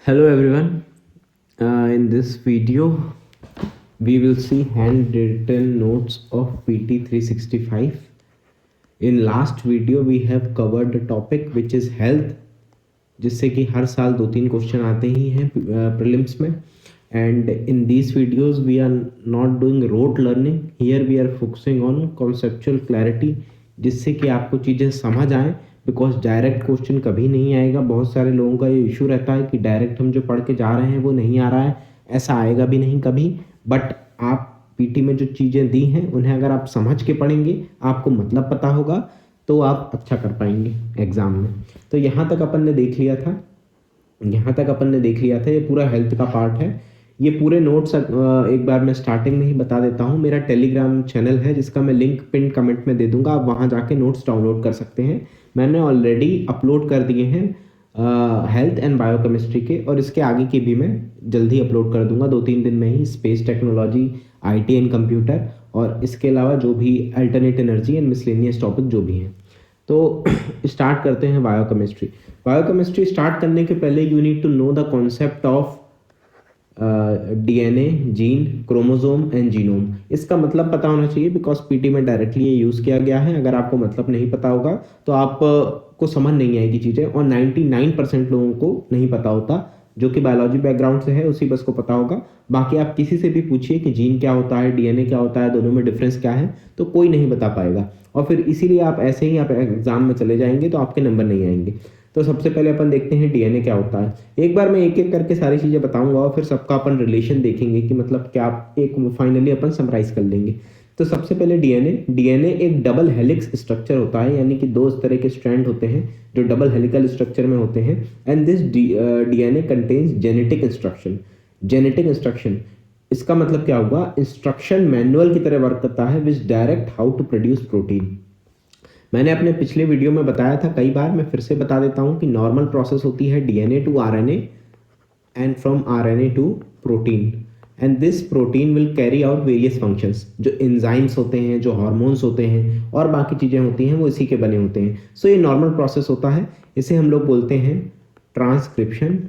Hello everyone. In this video, we will see handwritten notes of PT 365. In last video, we have covered the topic which is health, जिससे कि हर साल 2-3 question आते ही हैं prelims में. And in these videos, we are not doing rote learning. Here we are focusing on conceptual clarity, जिससे कि आपको चीज़ें समझ आए. बिकॉज डायरेक्ट क्वेश्चन कभी नहीं आएगा. बहुत सारे लोगों का ये इशू रहता है कि डायरेक्ट हम जो पढ़ के जा रहे हैं वो नहीं आ रहा है. ऐसा आएगा भी नहीं कभी. बट आप पीटी में जो चीज़ें दी हैं उन्हें अगर आप समझ के पढ़ेंगे, आपको मतलब पता होगा, तो आप अच्छा कर पाएंगे एग्ज़ाम में. तो यहाँ तक अपन ने देख लिया था, ये पूरा हेल्थ का पार्ट है. ये पूरे नोट्स एक बार मैं स्टार्टिंग में ही बता देता हूँ. मेरा टेलीग्राम चैनल है जिसका मैं लिंक पिन कमेंट में दे दूंगा. आप वहाँ जाके नोट्स डाउनलोड कर सकते हैं. मैंने ऑलरेडी अपलोड कर दिए हैं हेल्थ एंड बायोकेमिस्ट्री के, और इसके आगे की भी मैं जल्दी अपलोड कर दूंगा 2-3 दिन में ही. Space technology, IT and computer, और इसके अलावा जो भी alternate energy and miscellaneous topic जो भी हैं. तो स्टार्ट करते हैं बायोकेमिस्ट्री स्टार्ट करने के पहले you need to know the concept of DNA, gene, chromosome and genome. इसका मतलब पता होना चाहिए बिकॉज पीटी में डायरेक्टली ये यूज़ किया गया है. अगर आपको मतलब नहीं पता होगा तो आप को समझ नहीं आएगी चीज़ें, और 99% लोगों को नहीं पता होता. जो कि बायोलॉजी बैकग्राउंड से है उसी बस को पता होगा. बाकी आप किसी से भी पूछिए कि जीन क्या होता है, डीएनए क्या होता है, दोनों में डिफरेंस क्या है, तो कोई नहीं बता पाएगा. और फिर इसीलिए आप ऐसे ही आप एग्जाम में चले जाएंगे तो आपके नंबर नहीं आएंगे. तो सबसे पहले अपन देखते हैं डीएनए क्या होता है. एक बार मैं एक एक करके सारी चीज़ें बताऊंगा और फिर सबका अपन रिलेशन देखेंगे कि मतलब क्या, एक फाइनली अपन समराइज कर लेंगे. तो सबसे पहले डीएनए एक डबल हेलिक्स स्ट्रक्चर होता है, यानी कि 2 इस तरह के स्ट्रैंड होते हैं जो डबल हेलिकल स्ट्रक्चर में होते हैं. And this DNA contains genetic instruction. इसका मतलब क्या हुआ, इंस्ट्रक्शन मैनुअल की तरह वर्क करता है which direct how to produce protein. मैंने अपने पिछले वीडियो में बताया था कई बार, मैं फिर से बता देता हूँ कि नॉर्मल प्रोसेस होती है DNA to RNA and from RNA to protein. And this protein will carry out various functions. जो एंजाइम्स होते हैं, जो हार्मोन्स होते हैं और बाकी चीज़ें होती हैं वो इसी के बने होते हैं. सो ये नॉर्मल प्रोसेस होता है. इसे हम लोग बोलते हैं transcription,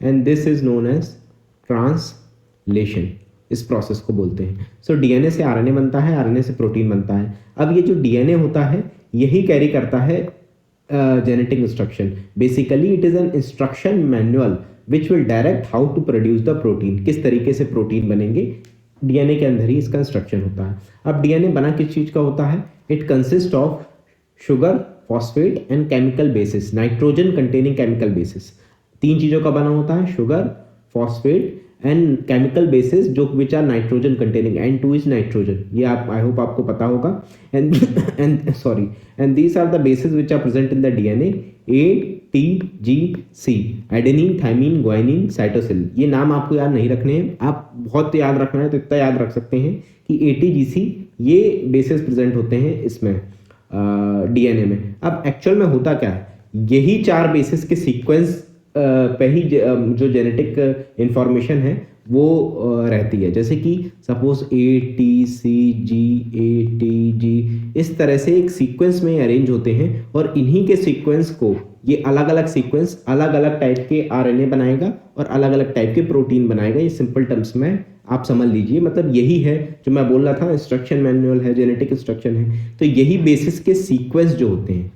and this is known as translation. इस प्रोसेस को बोलते हैं. सो डीएनए से आरएनए बनता है, आरएनए से प्रोटीन बनता है. अब ये जो डीएनए होता है यही कैरी करता है genetic instruction. Basically it is an instruction manual which will direct how to produce the protein. किस तरीके से प्रोटीन बनेंगे, डीएनए के अंदर ही इसका इंस्ट्रक्शन होता है. अब डीएनए बना किस चीज का होता है, it consist of sugar, phosphate and chemical bases, nitrogen containing chemical bases. 3 चीजों का बना होता है, sugar, phosphate and chemical bases जो which are nitrogen containing. N2 is nitrogen. ये आप आई होप आपको पता होगा. And these are the bases which are present in the DNA. ATGC, adenine, thymine, guanine, cytosine. ये नाम आपको याद नहीं रखने हैं, आप बहुत याद रखना है तो इतना याद रख सकते हैं कि ATGC ये बेसिस प्रेजेंट होते हैं इसमें डीएनए में. अब एक्चुअल में होता क्या है, यही 4 बेसिस के सीक्वेंस पे ही जो जेनेटिक इंफॉर्मेशन है वो रहती है. जैसे कि सपोज ATCG इस तरह से एक सीक्वेंस में अरेंज होते हैं, और इन्हीं के सीक्वेंस को ये अलग अलग सीक्वेंस अलग अलग टाइप के आरएनए बनाएगा और अलग अलग टाइप के प्रोटीन बनाएगा. ये सिंपल टर्म्स में आप समझ लीजिए. मतलब यही है जो मैं बोल रहा था, इंस्ट्रक्शन मैनुअल है, जेनेटिक इंस्ट्रक्शन है. तो यही बेसिस के सीक्वेंस जो होते हैं,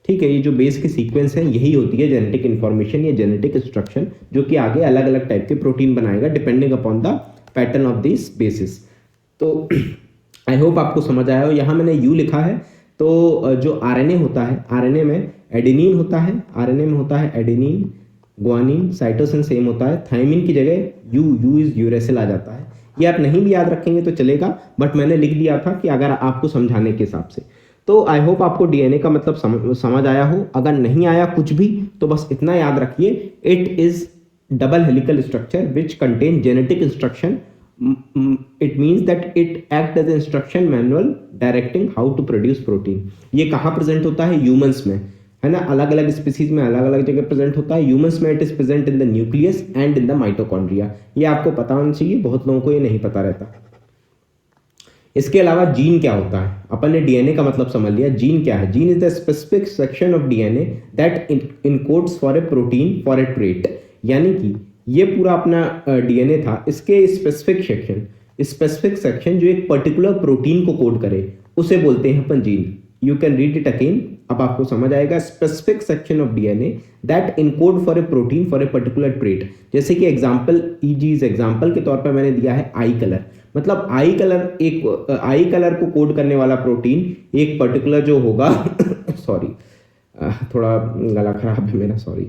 ठीक है, ये जो बेस के सीक्वेंस हैं यही होती है जेनेटिक इन्फॉर्मेशन या जेनेटिक इंस्ट्रक्शन, जो कि आगे अलग अलग टाइप के प्रोटीन बनाएगा depending upon the pattern of this basis. तो आई होप आपको समझ आया हो. यहाँ मैंने यू लिखा है. तो जो आरएनए होता है, आरएनए में एडेनिन होता है, आरएनए में होता है एडेनिन, ग्वानिन, साइटोसिन सेम होता है. थाइमिन की जगह यू इज यूरेसिल आ जाता है. ये आप नहीं भी याद रखेंगे तो चलेगा, बट मैंने लिख दिया था कि अगर आपको समझाने के हिसाब से. तो आई होप आपको डीएनए का मतलब समझ आया हो. अगर नहीं आया कुछ भी तो बस इतना याद रखिए, it is double helical structure which contain genetic instruction. It means that it act as instruction manual directing how to produce protein. ये कहाँ प्रेजेंट होता है, ह्यूमंस में, है ना. अलग अलग स्पीसीज में अलग अलग जगह प्रेजेंट होता है. ह्यूमंस में it is present in the nucleus and in the mitochondria. ये आपको पता होना चाहिए, बहुत लोगों को ये नहीं पता रहता. इसके अलावा जीन क्या होता है, अपन ने डीएनए का मतलब समझ लिया। जीन क्या है? Gene is the specific section of DNA that encodes for a protein for A trait. यानी कि ये पूरा अपना डीएनए था, इसके स्पेसिफिक सेक्शन जो एक पर्टिकुलर प्रोटीन को कोड करे उसे बोलते हैं अपन gene. You can read it again, अब आपको समझ आएगा। Specific section of DNA that encode for a protein for a particular trait. जैसे कि एग्जांपल, एग्जांपल के तौर पर मैंने दिया है आई कलर। मतलब आई कलर को कोड करने वाला प्रोटीन एक पर्टिकुलर जो होगा सॉरी थोड़ा गला खराब है मेरा, सॉरी।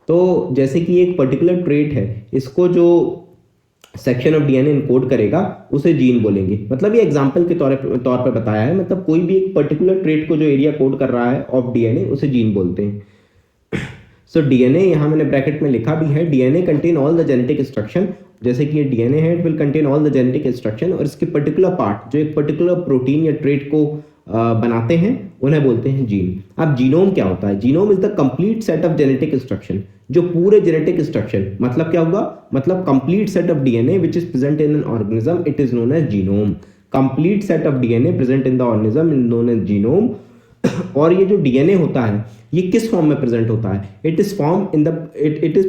तो जैसे कि एक पर्टिकुलर ट्रेट है, इसको जो सेक्शन ऑफ डीएनए इनकोड करेगा उसे जीन बोलेंगे। मतलब ये एग्जांपल के तौर पे बताया है। मतलब कोई भी एक पर्टिकुलर ट्रेट को जो एरिया कोड कर रहा है ऑफ डीएनए उसे जीन बोलते हैं। सो डीएनए यहाँ मैंने ब्रैकेट में लिखा भी है, DNA contain all the genetic instruction. जैसे कि ये डीएनए है, it will contain all the genetic instruction, और इसके पर्टिकुलर पार्ट जो एक पर्टिकुलर प्रोटीन या ट्रेट को बनाते हैं उन्हें बोलते हैं जीन। अब जीनोम क्या होता है? Genome is the complete set of genetic instruction. जो पूरे जेनेटिक इंस्ट्रक्शन, मतलब क्या होगा? मतलब complete set of DNA which is present in an organism, it is known as genome. Complete set of DNA present in the organism is known as genome. और ये जो DNA होता है ये किस फॉर्म में प्रेजेंट होता है? It is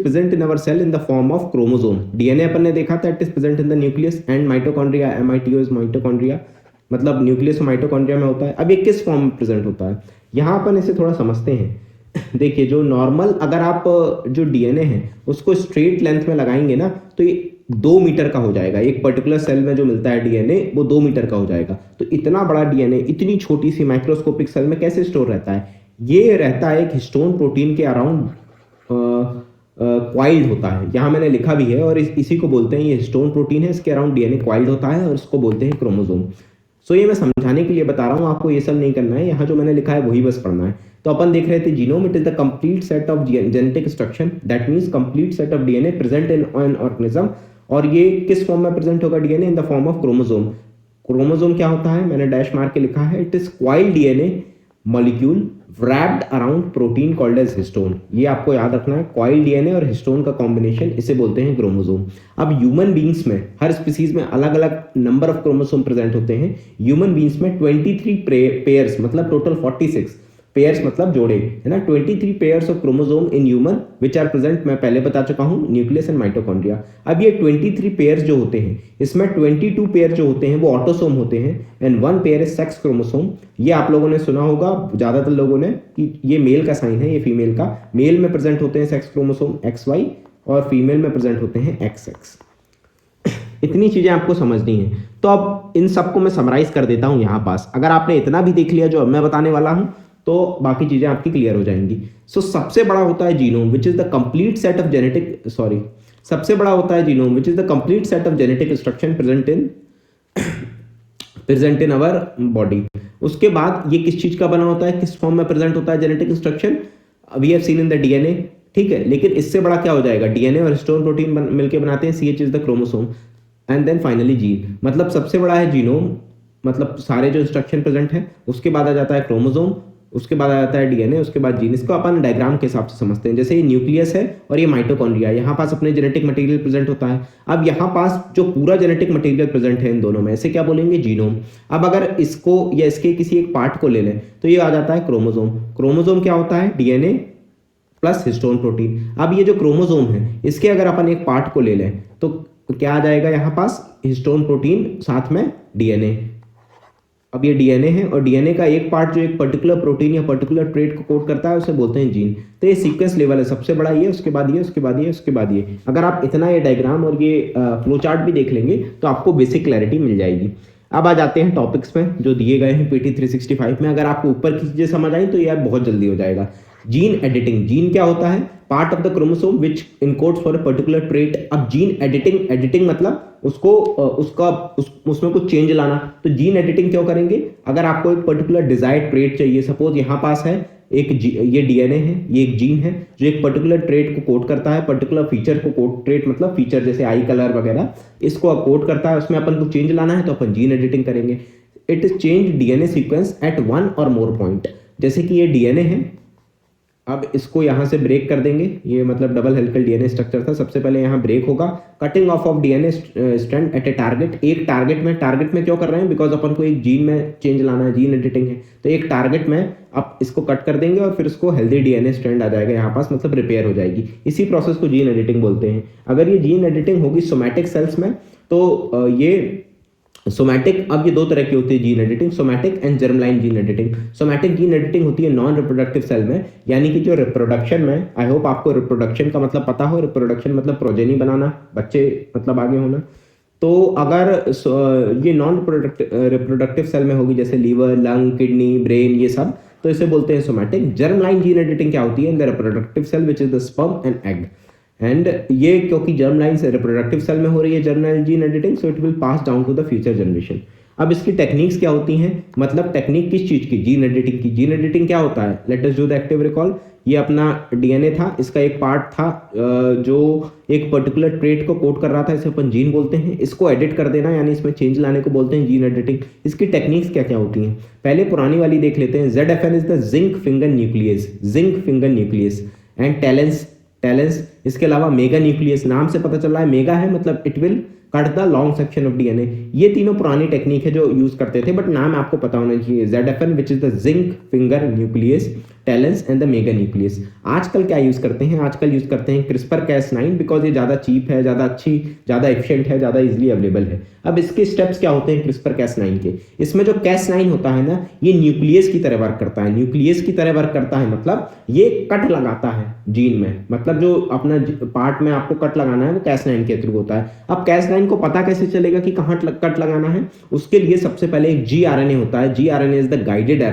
present in our cell in the form of chromosome. DNA अपन ने देखा था, it is present in the nucleus and mitochondria. MITO is mitochondria, मतलब न्यूक्लियस और माइटोकॉन्ड्रिया में होता है। अब ये किस फॉर्म में प्रेजेंट होता है, यहाँ अपन इसे थोड़ा समझते हैं। देखिए, जो नॉर्मल अगर आप जो डीएनए है उसको स्ट्रेट लेंथ में लगाएंगे ना, तो ये 2 मीटर का हो जाएगा। एक पर्टिकुलर सेल में जो मिलता है डीएनए वो 2 मीटर का हो जाएगा। तो इतना बड़ा डीएनए इतनी छोटी सी माइक्रोस्कोपिक सेल में कैसे स्टोर रहता है? ये रहता है एक हिस्टोन प्रोटीन के अराउंड क्वाइल्ड होता है। यहाँ मैंने लिखा भी है, और इसी को बोलते हैं, ये हिस्टोन प्रोटीन है, इसके अराउंड डीएनए क्वाइल्ड होता है और इसको बोलते हैं क्रोमोसोम। सो ये मैं समझाने के लिए बता रहा हूँ, आपको ये सब नहीं करना है, यहाँ जो मैंने लिखा है वही बस पढ़ना है। तो अपन देख रहे थे genome, it is the complete set of genetic instruction, that means complete set of DNA present in an organism. और ये किस फॉर्म में प्रेजेंट होगा DNA? In the form of chromosome. Chromosome क्या होता है? मैंने डैश मार के लिखा है, it is coiled DNA molecule wrapped around protein called as histone. ये आपको याद रखना है, क्वाइल्ड डीएनए और हिस्टोन का कॉम्बिनेशन, इसे बोलते हैं क्रोमोसोम। अब ह्यूमन बींग्स में, हर स्पीसीज में अलग अलग नंबर ऑफ क्रोमोसोम प्रेजेंट होते हैं। ह्यूमन बींग्स में 23 पेयर्स, मतलब टोटल 46 पेयर्स, मतलब जोड़े, है ना। 23 pairs of chromosome in human which are present, मैं पहले बता चुका हूं, न्यूक्लियस एंड माइटोकॉन्ड्रिया। अब ये 23 पेयर्स जो होते हैं, इसमें 22 पेयर जो होते हैं वो ऑटोसोम होते हैं, and 1 pair is sex chromosome. ये आप लोगों ने सुना होगा ज्यादातर लोगों ने कि ये मेल का साइन है, ये फीमेल का। मेल में प्रेजेंट होते हैं सेक्स क्रोमोसोम XY और फीमेल में प्रेजेंट होते हैं XX। इतनी चीजें आपको समझनी है। तो अब इन सबको मैं समराइज कर देता हूं यहाँ पास। अगर आपने इतना भी देख लिया जो अब मैं बताने वाला हूं, तो बाकी चीजें आपकी क्लियर हो जाएंगी। सो सबसे बड़ा होता है genome which is the complete set of genetic सबसे बड़ा होता है genome which is the complete set of genetic instruction present in our body. उसके बाद ये किस चीज का बना होता है, किस फॉर्म में प्रेजेंट होता है genetic instruction? We have seen in the DNA, ठीक है। लेकिन इससे बड़ा क्या हो जाएगा? डीएनए और हिस्टोन प्रोटीन मिलकर बनाते हैं, CH is the chromosome, and then finally gene. मतलब सबसे बड़ा है जीनोम, मतलब सारे जो इंस्ट्रक्शन प्रेजेंट है। उसके बाद आ जाता है क्रोमोसोम, उसके बाद आ जाता है डीएनए, उसके बाद जीन। इसको अपन डायग्राम के हिसाब से समझते हैं। जैसे ये न्यूक्लियस है और ये माइटोकॉन्ड्रिया, यहाँ पास अपने जेनेटिक मटेरियल प्रेजेंट होता है। अब यहाँ पास जो पूरा जेनेटिक मटेरियल प्रेजेंट है इन दोनों में, इसे क्या बोलेंगे? जीनोम। अब अगर इसको या इसके किसी एक पार्ट को ले लें तो ये आ जाता है क्रोमोसोम। क्रोमोसोम क्या होता है? DNA plus histone protein. अब ये जो क्रोमोसोम है, इसके अगर अपन एक पार्ट को ले लें तो क्या आ जाएगा यहाँ पास? हिस्टोन प्रोटीन साथ में डीएनए। अब ये डीएनए है, और डीएनए का एक पार्ट जो एक पर्टिकुलर प्रोटीन या पर्टिकुलर ट्रेट को कोड करता है उसे बोलते हैं जीन। तो ये सीक्वेंस लेवल है, सबसे बड़ा ये, उसके बाद ये, उसके बाद ये, उसके बाद ये। अगर आप इतना ये डायग्राम और ये फ्लो चार्ट भी देख लेंगे तो आपको बेसिक क्लैरिटी मिल जाएगी। अब आ जाते हैं टॉपिक्स में जो दिए गए हैं PT 365 में। अगर आपको ऊपर की चीजें समझ आई तो ये बहुत जल्दी हो जाएगा। जीन एडिटिंग, जीन क्या होता है? Part of the chromosome which encodes for a particular trait. अब जीन एडिटिंग मतलब उसमें कुछ चेंज लाना। तो जीन एडिटिंग क्यों करेंगे? अगर आपको एक पर्टिकुलर डिजायर्ड ट्रेट चाहिए, सपोज यहाँ पास है ये डीएनए है, ये एक जीन है जो एक पर्टिकुलर ट्रेट को कोड करता है, पर्टिकुलर फीचर को कोड, ट्रेट मतलब फीचर जैसे आई कलर वगैरह, इसको कोड करता है। उसमें अपन को चेंज लाना है तो अपन जीन एडिटिंग करेंगे। It is change DNA sequence at 1 और मोर पॉइंट। जैसे कि ये डीएनए है, अब इसको यहाँ से ब्रेक कर देंगे, ये मतलब डबल हेलिकल डीएनए स्ट्रक्चर था। सबसे पहले यहाँ ब्रेक होगा, cutting of DNA strand at a target. एक टारगेट में क्यों कर रहे हैं? बिकॉज अपन को एक जीन में चेंज लाना है, जीन एडिटिंग है, तो एक टारगेट में आप इसको कट कर देंगे और फिर इसको हेल्दी डीएनए स्ट्रैंड आ जाएगा यहाँ पास, मतलब रिपेयर हो जाएगी। इसी प्रोसेस को जीन एडिटिंग बोलते हैं। अगर ये जीन एडिटिंग होगी सोमैटिक सेल्स में तो ये सोमैटिक, अब ये दो तरह की होती है gene editing, somatic and germline gene editing. Somatic gene editing होती है नॉन रिप्रोडक्टिव सेल में, यानी कि जो रिप्रोडक्शन में, आई होप आपको रिप्रोडक्शन का मतलब पता हो, रिप्रोडक्शन मतलब प्रोजेनी बनाना, बच्चे मतलब आगे होना। तो अगर ये नॉन रिप्रोडक्टिव सेल में होगी, जैसे लीवर, लंग, किडनी, ब्रेन, ये सब, तो इसे बोलते हैं सोमैटिक। जर्मलाइन जीन एडिटिंग क्या होती है? In the reproductive cell which is the sperm and egg. And ये क्योंकि जर्म लाइन से रिप्रोडक्टिव सेल में हो रही है germline gene editing, so it will pass down to the future generation. अब इसकी टेक्निक्स क्या होती हैं? मतलब टेक्निक किस चीज की? जीन एडिटिंग की। जीन एडिटिंग क्या होता है? Let us do the active recall. ये अपना डीएनए था, इसका एक पार्ट था जो एक पर्टिकुलर ट्रेट को कोड कर रहा था, इसे अपन जीन बोलते हैं। इसको एडिट कर देना यानी इसमें चेंज लाने को बोलते हैं जीन एडिटिंग। इसकी टेक्निक्स क्या क्या होती हैं? पहले पुरानी वाली देख लेते हैं। ZFN is the zinc finger nucleus and talons. इसके अलावा मेगा न्यूक्लियस, नाम से पता चल रहा है मेगा है मतलब it will cut the long section of DNA. ये तीनों पुरानी टेक्निक है जो यूज करते थे, बट नाम आपको पता होना चाहिए। ZFN which is the zinc finger nucleus, talons and the mega nucleus. आजकल क्या यूज करते हैं? आजकल यूज करते हैं CRISPR-Cas9, बिकॉज ये ज्यादा चीप है, ज्यादा अच्छी, ज्यादा एफिशिएंट है, ज्यादा इजिली अवेलेबल है। अब इसके स्टेप्स क्या होते हैं CRISPR-Cas9 के? इसमें जो Cas9 होता है ना, ये न्यूक्लियस की तरह वर्क करता है। न्यूक्लियस की तरह वर्क करता है मतलब ये कट लगाता है जीन में, मतलब जो अपना पार्ट में आपको कट लगाना है वो Cas9 के थ्रू होता है। अब Cas9 को पता कैसे चलेगा कि कहाँ कट लगाना है? उसके लिए सबसे पहले एक gRNA होता है। gRNA is the guided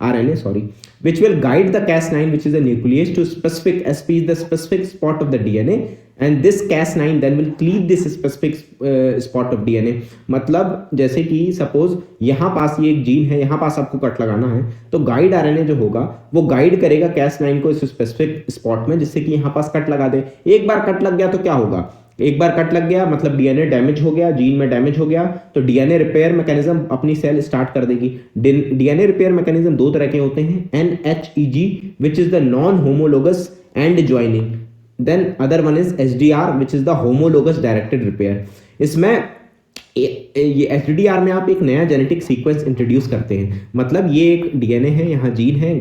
RNA, which will guide the Cas9, which is a nuclease, to specific SP is the specific spot of the DNA, and this Cas9 then will cleave this specific spot of DNA। मतलब जैसे कि suppose यहाँ पास ये एक gene है, यहाँ पास आपको cut लगाना है, तो गाइड RNA जो होगा वो गाइड करेगा Cas9 को इस स्पेसिफिक स्पॉट में, जिससे कि यहाँ पास कट लगा दे। एक बार कट लग गया तो क्या होगा? एक बार कट लग गया मतलब डीएनए डैमेज हो गया, जीन में डैमेज हो गया, तो डीएनए रिपेयर मैकेनिज्म अपनी सेल स्टार्ट कर देगी। डीएनए रिपेयर मैकेनिज्म दो तरह के होते हैं, NHEG which is the non homologous end joining, then other one is SDR which is the homologous directed repair. इसमें ये SDR में आप एक नया जेनेटिक सीक्वेंस इंट्रोड्यूस करते हैं। मतलब ये एक डीएनए है, यहाँ जीन है,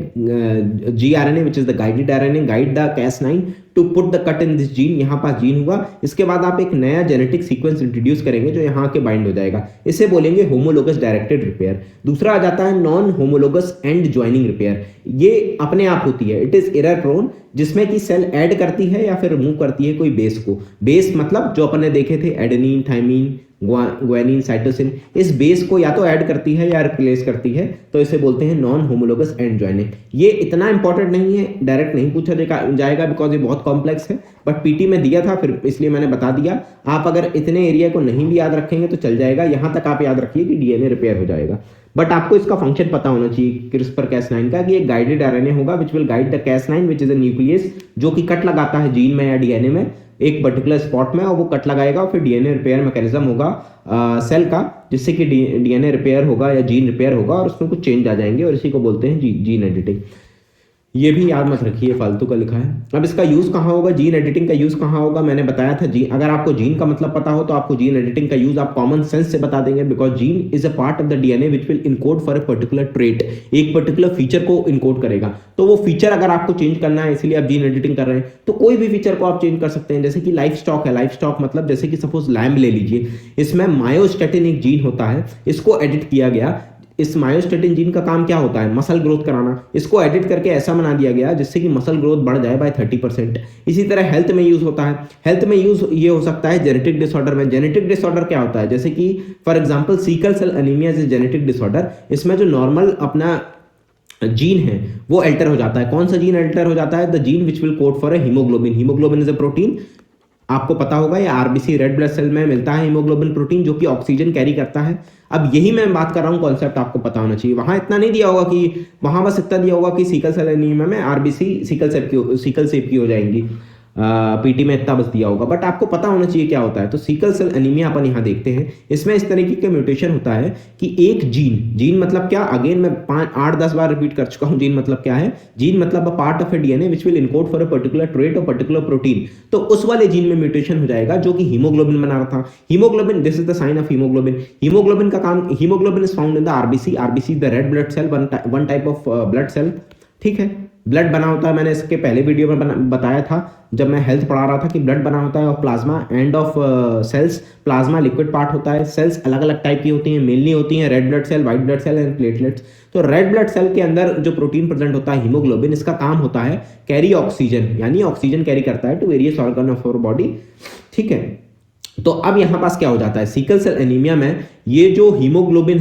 gRNA which is the guided RNA guide the Cas9 to put the cut in this gene. यहाँ पास जीन हुआ, इसके बाद आप एक नया जेनेटिक सीक्वेंस इंट्रोड्यूस करेंगे जो यहाँ के बाइंड हो जाएगा, इसे बोलेंगे होमोलोगस डायरेक्टेड रिपेयर। दूसरा आ जाता है non homologous end joining repair. ये अपने आप होती है, इट इज एरर प्रोन, जिसमें कि सेल ऐड करती है या फिर रिमूव करती है कोई बेस को। बेस मतलब जो अपन ने देखे थे एडेनिन, थाइमिन, ग्वानिन, साइटोसिन, इस बेस को या तो ऐड करती है या रिप्लेस करती है, तो इसे बोलते हैं नॉन होमोलोगस एंड ज्वाइनिंग। ये इतना इंपॉर्टेंट नहीं है, डायरेक्ट नहीं पूछा जाएगा बिकॉज ये बहुत कॉम्प्लेक्स है, बट पीटी में दिया था फिर इसलिए मैंने बता दिया। आप अगर इतने एरिया को नहीं भी याद रखेंगे तो चल जाएगा, यहां तक आप याद रखिए कि डीएनए रिपेयर हो जाएगा। बट आपको इसका फंक्शन पता होना चाहिए CRISPR-Cas9 का, कि एक गाइडेड RNA होगा which will guide the Cas9 which is a nucleus, जो कि कट लगाता है जीन में या डीएनए में एक पर्टिकुलर स्पॉट में, और वो कट लगाएगा, फिर डीएनए रिपेयर मैकेनिज्म होगा सेल का, जिससे कि डीएनए रिपेयर होगा या जीन रिपेयर होगा और उसमें कुछ चेंज आ जाएंगे, और इसी को बोलते हैं जीन एडिटिंग। ये भी याद मत रखिए, फालतू का लिखा है। अब इसका यूज कहाँ होगा? जीन एडिटिंग का यूज कहाँ होगा? मैंने बताया था अगर आपको जीन का मतलब पता हो तो आपको जीन एडिटिंग का यूज आप कॉमन सेंस से बता देंगे, because gene is a part of the DNA which will encode for a particular trait, एक पर्टिकुलर फीचर को इनकोड करेगा। तो वो फीचर अगर आपको चेंज करना है, इसलिए आप जीन एडिटिंग कर रहे हैं, तो कोई भी फीचर को आप चेंज कर सकते हैं। जैसे कि लाइफ स्टॉक है, लाइफ स्टॉक मतलब जैसे कि सपोज लैम्ब ले लीजिए, इसमें मायोस्टेटिन एक जीन होता है, इसको एडिट किया गया। इस मायोस्टेटिन जीन का काम क्या होता है? मसल ग्रोथ कराना। इसको एडिट करके ऐसा बना दिया गया जिससे कि मसल ग्रोथ बढ़ जाए बाय 30%। इसी तरह हेल्थ में यूज होता है। हेल्थ में यूज ये हो सकता है जेनेटिक डिसऑर्डर में। जेनेटिक डिसऑर्डर क्या होता है? जैसे कि for example sickle cell anaemia is genetic disorder. इसमें जो नॉर्मल अपना जीन है वो अल्टर हो जाता है। कौन सा जीन अल्टर हो जाता है? The gene which will code for a haemoglobin. Haemoglobin is a protein, आपको पता होगा, ये आरबीसी रेड ब्लड सेल में मिलता है हीमोग्लोबिन प्रोटीन, जो कि ऑक्सीजन कैरी करता है। अब यही मैं बात कर रहा हूँ, कॉन्सेप्ट आपको पता होना चाहिए। वहां इतना नहीं दिया होगा कि वहां बस इतना दिया होगा कि सिकल सेल एनीमिया में आरबीसी सिकल सेप की हो जाएंगी। पीटी में इतना बस दिया होगा, बट आपको पता होना चाहिए क्या होता है। तो सिकल सेल एनीमिया अपन यहाँ देखते हैं, इसमें इस तरीके का म्यूटेशन होता है कि एक जीन मतलब क्या, अगेन मैं 8-10 बार रिपीट कर चुका हूँ, जीन मतलब क्या है। जीन मतलब a part of A DNA which will encode for a particular trait और पर्टिकुलर प्रोटीन। तो उस वाले जीन में म्यूटेशन हो जाएगा जो कि हीमोग्लोबिन बना रहा था। Haemoglobin, this is the sign of haemoglobin. Haemoglobin का काम, haemoglobin is found in the RBC. RBC the red blood cell, one type of blood cell, ठीक है। ब्लड बना होता है, मैंने इसके पहले वीडियो में बताया था जब मैं हेल्थ पढ़ा रहा था कि ब्लड बना होता है of plasma and of cells. Plasma liquid part होता है, सेल्स अलग अलग टाइप की होती हैं, मेनली होती हैं red blood cell, white blood cell and platelets. तो रेड ब्लड सेल के अंदर जो प्रोटीन प्रेजेंट होता है हीमोग्लोबिन, इसका काम होता है कैरी ऑक्सीजन, यानी ऑक्सीजन कैरी करता है to various organ of our body, ठीक है। तो अब यहां पास क्या हो जाता है, सिकल सेल एनीमिया में ये जो हीमोग्लोबिन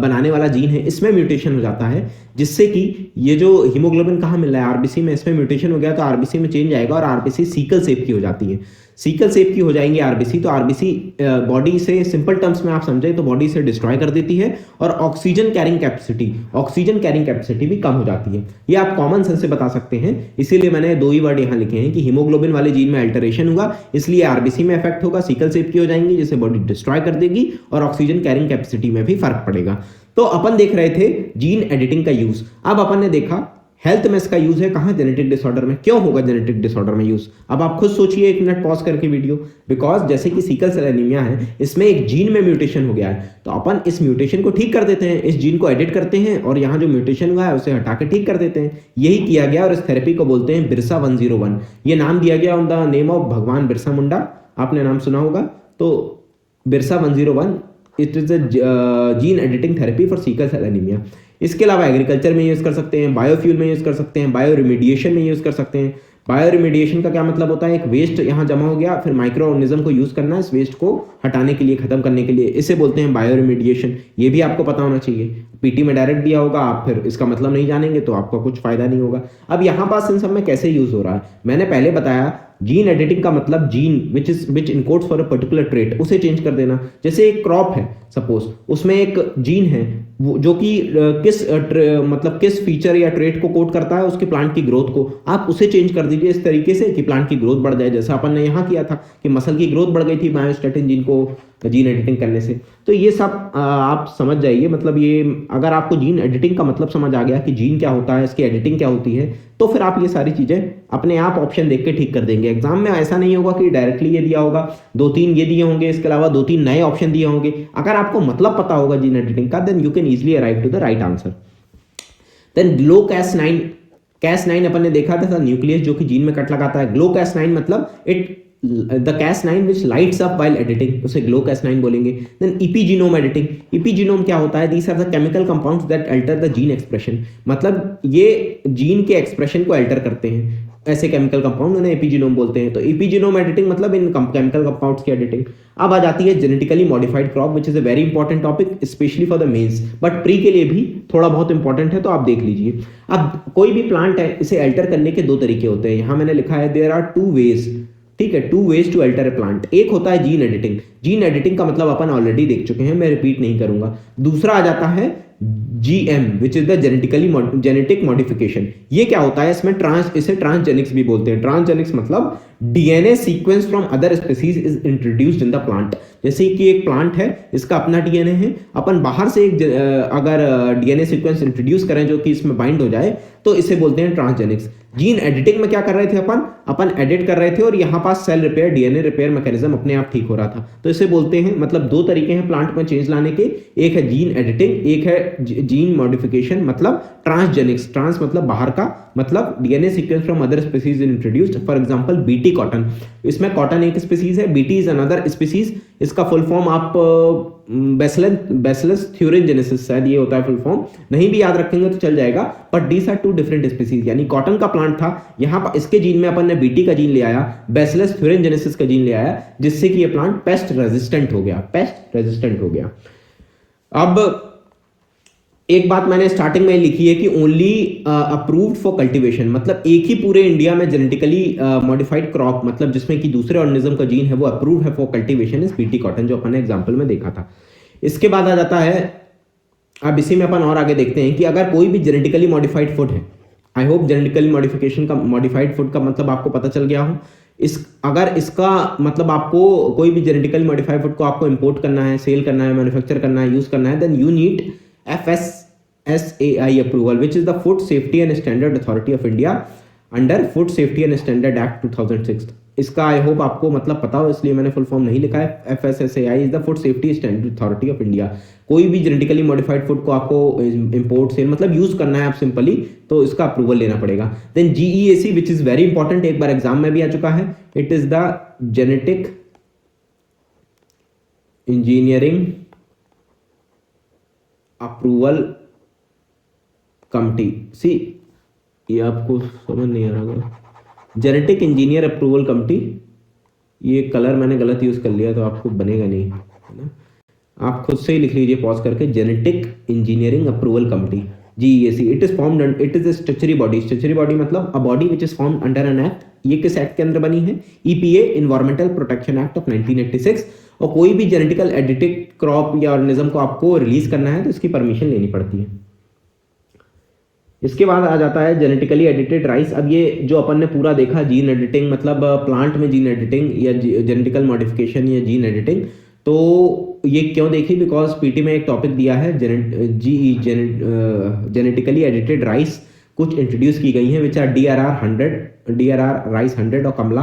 बनाने वाला जीन है इसमें म्यूटेशन हो जाता है, जिससे कि ये जो हीमोग्लोबिन कहाँ मिल रहा है, आरबीसी में, इसमें म्यूटेशन हो गया तो आरबीसी में चेंज आएगा और आरबीसी सिकल शेप की हो जाती है। सिकल शेप की हो जाएंगी आरबीसी, तो आरबीसी बॉडी से, सिंपल टर्म्स में आप समझे तो बॉडी से डिस्ट्रॉय कर देती है और ऑक्सीजन कैरिंग कैपेसिटी भी कम हो जाती है। ये आप कॉमन सेंस से बता सकते हैं, इसीलिए मैंने दो ही वर्ड यहाँ लिखे हैं कि हीमोग्लोबिन वाले जीन में अल्टरेशन हुआ, इसलिए आरबीसी में इफेक्ट होगा, सिकल शेप की हो जाएंगी जिससे बॉडी डिस्ट्रॉय कर देगी और ऑक्सीजन कैरिंग कैपेसिटी में भी फर्क पड़ेगा। तो अपन देख रहे थे जीन एडिटिंग का यूज। अब अपन ने देखा हेल्थ में इसका यूज है कहां, जेनेटिक डिसऑर्डर में। क्यों होगा जेनेटिक डिसऑर्डर में यूज, अब आप खुद सोचिए, 1 मिनट पॉज करके वीडियो। बिकॉज जैसे कि सिकल सेल एनीमिया है, इसमें एक जीन में म्यूटेशन हो गया है, तो अपन इस म्यूटेशन को ठीक कर देते हैं, इस जीन को एडिट करते हैं और यहाँ जो म्यूटेशन हुआ है उसे हटा के ठीक कर देते हैं। यही किया गया और इस थेरेपी को बोलते हैं बिरसा 101। ये नाम दिया गया ऑन द नेम ऑफ भगवान बिरसा मुंडा, आपने नाम सुना होगा। तो Birsa 101 it is a gene editing therapy for sickle cell anemia. इसके अलावा एग्रीकल्चर में यूज कर सकते हैं, बायोफ्यूल में यूज कर सकते हैं, बायो रिमीडिएशन में यूज कर सकते हैं। बायो रिमीडिएशन का क्या मतलब होता है, एक वेस्ट यहाँ जमा हो गया, फिर माइक्रो ऑर्गेनिज्म को यूज करना है इस वेस्ट को हटाने के लिए, खत्म करने के लिए, इसे बोलते हैं बायो रिमीडिएशन। ये भी आपको पता होना चाहिए, पीटी में डायरेक्ट दिया होगा, आप फिर इसका मतलब नहीं जानेंगे तो आपका कुछ फायदा नहीं होगा। अब यहाँ पास इन सब में कैसे यूज हो रहा है, मैंने पहले बताया जीन एडिटिंग का मतलब gene which encodes for a particular trait, उसे चेंज कर देना। जैसे एक क्रॉप है सपोज, उसमें एक जीन है जो कि मतलब किस फीचर या ट्रेट को कोड करता है, उसके प्लांट की ग्रोथ को, आप उसे चेंज कर दीजिए इस तरीके से कि प्लांट की ग्रोथ बढ़ जाए। जैसा अपन ने यहाँ किया था कि मसल की ग्रोथ बढ़ गई थी मायोस्टेटिन जीन को जीन एडिटिंग करने से। तो ये सब आप समझ जाइए, मतलब ये अगर आपको जीन एडिटिंग का मतलब समझ आ गया कि जीन क्या होता है, इसकी एडिटिंग क्या होती है, तो फिर आप ये सारी चीजें अपने आप ऑप्शन देख के ठीक कर देंगे। एग्जाम में ऐसा नहीं होगा कि डायरेक्टली ये दिया होगा, 2-3 ये दिए होंगे, इसके अलावा 2-3 नए ऑप्शन दिए होंगे। अगर आपको मतलब पता होगा जीन एडिटिंग का, then you can easily arrive to the right answer. Then ग्लो-Cas9 अपन ने देखा था न्यूक्लियस जो कि जीन में कट लगाता है। ग्लो-Cas9 मतलब the Cas9 which lights up while editing, उसे ग्लो-Cas9 बोलेंगे। देन इपीजीनोम एडिटिंग, इपीजीनोम क्या होता है, these are the chemical compounds that alter the gene expression, मतलब ये जीन के एक्सप्रेशन को अल्टर करते हैं, ऐसे केमिकल कंपाउंड उन्हें एपिजीनोम बोलते हैं। तो एपिजीनोम एडिटिंग मतलब इन केमिकल कंपाउंड्स की एडिटिंग। अब आ जाती है genetically modified crop, which is a very important topic specially for the mains, but pre के लिए भी थोड़ा बहुत इंपॉर्टेंट है, तो आप देख लीजिए। अब कोई भी प्लांट है, इसे अल्टर करने के 2 तरीके होते हैं। यहां मैंने लिखा है देयर आर 2 वेज, ठीक है, 2 ways to alter a plant. एक होता है जीन एडिटिंग, जीन एडिटिंग का मतलब अपन ऑलरेडी देख चुके हैं, मैं रिपीट नहीं करूंगा। दूसरा आ जाता है GM which is the genetic modification. ये क्या होता है, इसमें इसे ट्रांसजेनिक्स भी बोलते हैं। ट्रांसजेनिक्स मतलब DNA sequence from other species is introduced in the plant. जैसे कि एक प्लांट है, इसका अपना डीएनए है, अपन बाहर से एक अगर डीएनए सीक्वेंस इंट्रोड्यूस करें जो कि इसमें बाइंड हो जाए, तो इसे बोलते हैं ट्रांसजेनिक्स। जीन एडिटिंग में क्या कर रहे थे अपन एडिट कर रहे थे और यहाँ पास cell repair, DNA repair mechanism अपने आप ठीक हो रहा था, तो इसे बोलते हैं, मतलब 2 तरीके हैं प्लांट में चेंज लाने के, एक है जीन एडिटिंग, एक है जीन मॉडिफिकेशन मतलब ट्रांसजेनिक्स। ट्रांस मतलब बाहर का, मतलब DNA sequence from other species introduced. For example BT cotton, इसमें कॉटन एक स्पीसीज है, बीटी इज अनदर स्पीसीज। इसका फुल फॉर्म आप बैसिलस थ्यूरिनजेनेसिस शायद ये होता है फुल फॉर्म, नहीं भी याद रखेंगे तो चल जाएगा, but these are 2 different species. यानी कॉटन का प्लांट था, यहाँ पर इसके जीन में अपन ने बीटी का जीन ले आया, बैसिलस थ्यूरिनजेनेसिस का जीन ले आया, जिससे कि ये प्लांट पेस्ट रेजिस्टेंट हो गया। अब एक बात मैंने स्टार्टिंग में लिखी है कि ओनली अप्रूव्ड फॉर कल्टीवेशन, मतलब एक ही पूरे इंडिया में जेनेटिकली मॉडिफाइड क्रॉप, मतलब जिसमें कि दूसरे ऑर्गेनिज्म का जीन है वो अप्रूव है for cultivation is BT cotton, जो अपन ने एग्जांपल में देखा था। इसके बाद आ जाता है, अब इसी में अपन और आगे देखते हैं कि अगर कोई भी जेनेटिकली मॉडिफाइड फूड है, आई होप जेनेटिकली मॉडिफिकेशन का मॉडिफाइड फूड का मतलब आपको पता चल गया हो। अगर इसका मतलब आपको कोई भी जेनेटिकली मॉडिफाइड फूड को आपको इंपोर्ट करना है, सेल करना है, मैन्युफैक्चर करना है, यूज करना है, then you need FSSAI approval which is the food safety and standard authority of India under food safety and standard act 2006। इसका आई होप आपको मतलब पता हो, इसलिए मैंने फुल फॉर्म नहीं लिखा है। FSSAI is the food safety standard authority of India. कोई भी जेनेटिकली मॉडिफाइड फूड को आपको इंपोर्ट सेल मतलब यूज करना है आप सिंपली, तो इसका अप्रूवल लेना पड़ेगा। Then GEAC which is very important, एक बार एग्जाम में भी आ चुका है। It is the genetic engineering approval committee. See ये आपको समझ नहीं आ रहा होगा, जेनेटिक इंजीनियर अप्रूवल कमिटी। ये कलर मैंने गलत यूज कर लिया तो आपको बनेगा नहीं, है ना। आप खुद से ही लिख लीजिए पॉज करके, genetic engineering approval committee GEAC। It is formed, it is statutory body. Statutory body मतलब a body which is formed under an act. ये किस एक्ट के अंदर बनी है? EPA environmental protection act of 1986। और कोई भी जेनेटिकल एडिटेड क्रॉप या ऑर्गेनिज्म को आपको रिलीज करना है तो इसकी परमिशन लेनी पड़ती है। इसके बाद आ जाता है जेनेटिकली एडिटेड राइस। अब ये जो अपन ने पूरा देखा जीन एडिटिंग मतलब प्लांट में जीन एडिटिंग या जेनेटिकल मॉडिफिकेशन या जीन एडिटिंग, तो ये क्यों देखी? बिकॉज पीटी में एक टॉपिक दिया है जेनेटिकली एडिटेड राइस कुछ इंट्रोड्यूस की गई हैं विच आर DRR राइस 100 और Kamala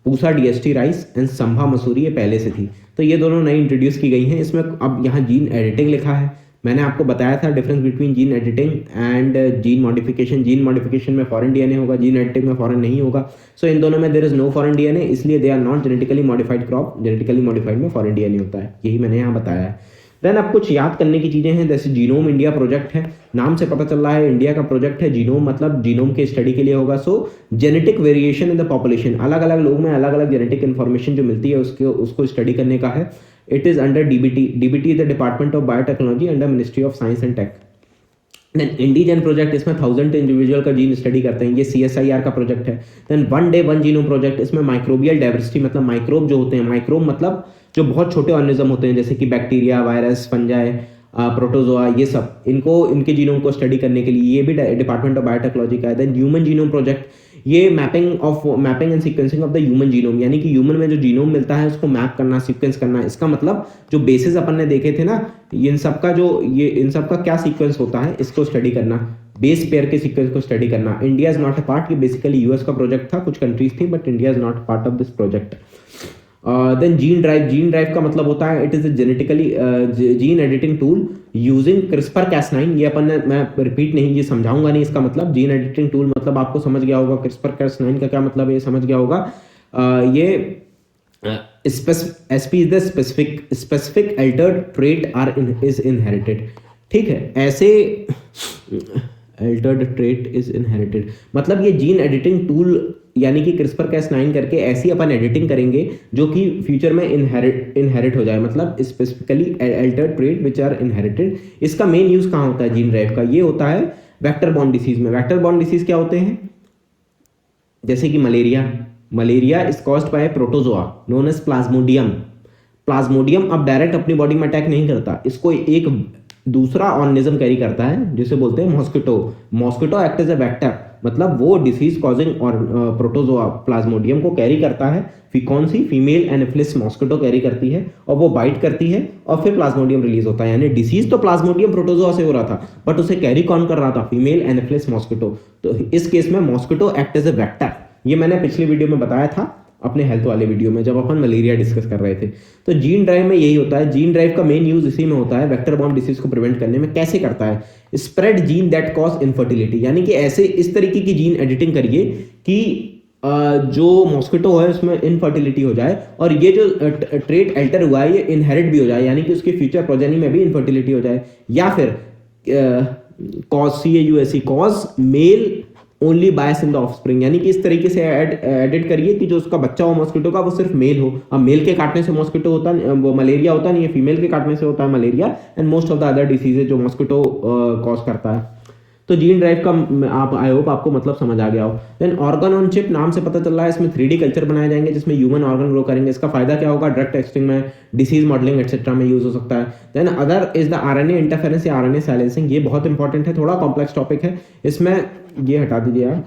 Pusa DST rice and Samba Mahsuri, ये पहले से थी। तो ये दोनों नई इंट्रोड्यूस की गई हैं। इसमें अब यहाँ जीन एडिटिंग लिखा है। मैंने आपको बताया था difference between gene editing and gene modification. Gene modification में फॉरेन DNA होगा, जीन एडिटिंग में फॉरेन नहीं होगा। सो इन दोनों में there is no foreign DNA, इसलिए they are not genetically modified crop. Genetically modified में फॉरेन DNA होता है, यही मैंने यहाँ बताया है। देन अब कुछ याद करने की चीजें हैं, जैसे जीनोम इंडिया प्रोजेक्ट है, नाम से पता चल रहा है इंडिया का प्रोजेक्ट है। जीनोम मतलब जीनोम के स्टडी के लिए होगा। सो genetic variation in the population, अलग अलग लोग में अलग अलग जेनेटिक इन्फॉर्मेशन जो मिलती है उसको स्टडी करने का है। It is under DBT. DBT is the Department of Biotechnology under Ministry of Science and Tech. Then IndiGen project, इसमें 1000 इंडिविजुअल का जीन स्टडी करते हैं, ये CSIR का प्रोजेक्ट है। देन 1 Day 1 जीनोम प्रोजेक्ट, इसमें माइक्रोबियल डाइवर्सिटी मतलब माइक्रोब जो होते हैं, माइक्रोब मतलब जो बहुत छोटे ऑर्गेनिज्म होते हैं जैसे कि बैक्टीरिया, वायरस, फंजाई, प्रोटोजोआ, ये सब इनके जीनोम को स्टडी करने के लिए ये भी डिपार्टमेंट ऑफ बायोटेक्नोलॉजी का है। देन ह्यूमन जीनोम प्रोजेक्ट, ये mapping and sequencing of the human genome, यानी कि ह्यूमन में जो जीनोम मिलता है उसको मैप करना, सीक्वेंस करना। इसका मतलब जो बेसिस अपन ने देखे थे ना, इन सब का क्या सीक्वेंस होता है इसको स्टडी करना, बेस पेयर के सीक्वेंस को स्टडी करना। India is not a part, ये बेसिकली यूएस का प्रोजेक्ट था, कुछ कंट्रीज थी but India is not part of this project. Then gene drive का मतलब होता है it is genetically gene editing tool using CRISPR-Cas9। ये मैं रिपीट नहीं, ये समझाऊंगा नहीं इसका मतलब। जीन एडिटिंग टूल मतलब आपको समझ गया होगा, CRISPR-Cas9 का क्या मतलब है ये समझ गया होगा। ये SP is the specific Altered trait is inherited. ठीक है, ऐसे अल्टर्ड ट्रेट इज इनहेरिटेड मतलब ये जीन एडिटिंग टूल यानी कि CRISPR-Cas9 करके ऐसी अपन एडिटिंग करेंगे जो कि फ्यूचर में इनहेरिट हो जाए, मतलब specifically altered trait which are inherited. इसका मेन यूज कहाँ होता है जीन ड्राइव का? ये होता है वेक्टर बॉर्न डिसीज में। वेक्टर बॉर्न डिसीज क्या होते हैं? जैसे कि malaria is caused by protozoa known as plasmodium अब डायरेक्ट अपनी बॉडी में अटैक नहीं करता, इसको एक दूसरा ऑर्गेनिज्म कैरी करता है जिसे बोलते हैं mosquito act as a vector, मतलब वो डिसीज कॉजिंग और प्रोटोजोआ प्लाज्मोडियम को कैरी करता है। कौन सी? फीमेल एनाफिलिस मॉस्किटो कैरी करती है और वो बाइट करती है और फिर प्लाज्मोडियम रिलीज होता है। यानी डिसीज तो प्लाज्मोडियम प्रोटोजोआ से हो रहा था बट उसे कैरी कौन कर रहा था? Female anopheles mosquito. तो इस केस में mosquito act as a vector. ये मैंने पिछले वीडियो में बताया था, अपने हेल्थ वाले वीडियो में, जब अपन मलेरिया डिस्कस कर रहे थे। तो जीन ड्राइव में यही होता है। जीन ड्राइव का मेन यूज इसी में होता है, वेक्टर बॉर्न डिसीज को प्रिवेंट करने में। कैसे करता है? Spread gene that cause infertility, यानी कि ऐसे इस तरीके की जीन एडिटिंग करिए कि जो मॉस्किटो है उसमें इनफर्टिलिटी हो जाए और ये जो ट्रेट अल्टर हुआ है ये इनहेरिट भी हो जाए, यानी कि उसके फ्यूचर प्रोजेनी में भी इनफर्टिलिटी हो जाए। या फिर cause male only bias in the offspring, यानी कि इस तरीके से एडिट करिए कि जो उसका बच्चा हो मॉस्किटो का वो सिर्फ मेल हो। अब मेल के काटने से मॉस्किटो होता वो मलेरिया होता नहीं है, फीमेल के काटने से होता है malaria and most of the other diseases जो मॉस्किटो कॉज करता है। तो जीन ड्राइव का आप आई होप आपको मतलब समझ आ गया हो। देन ऑर्गन ऑन चिप नाम से पता चल रहा है इसमें 3D कल्चर बनाए जाएंगे जिसमें ह्यूमन ऑर्गन ग्रो करेंगे। इसका फायदा क्या होगा, ड्रग टेस्टिंग में, डिसीज मॉडलिंग एक्सेट्रा में यूज हो सकता है। Then other is the RNA interference या आरएनए साइलेंसिंग, ये बहुत इंपॉर्टेंट है, थोड़ा कॉम्प्लेक्स टॉपिक है। इसमें ये हटा दीजिए आप।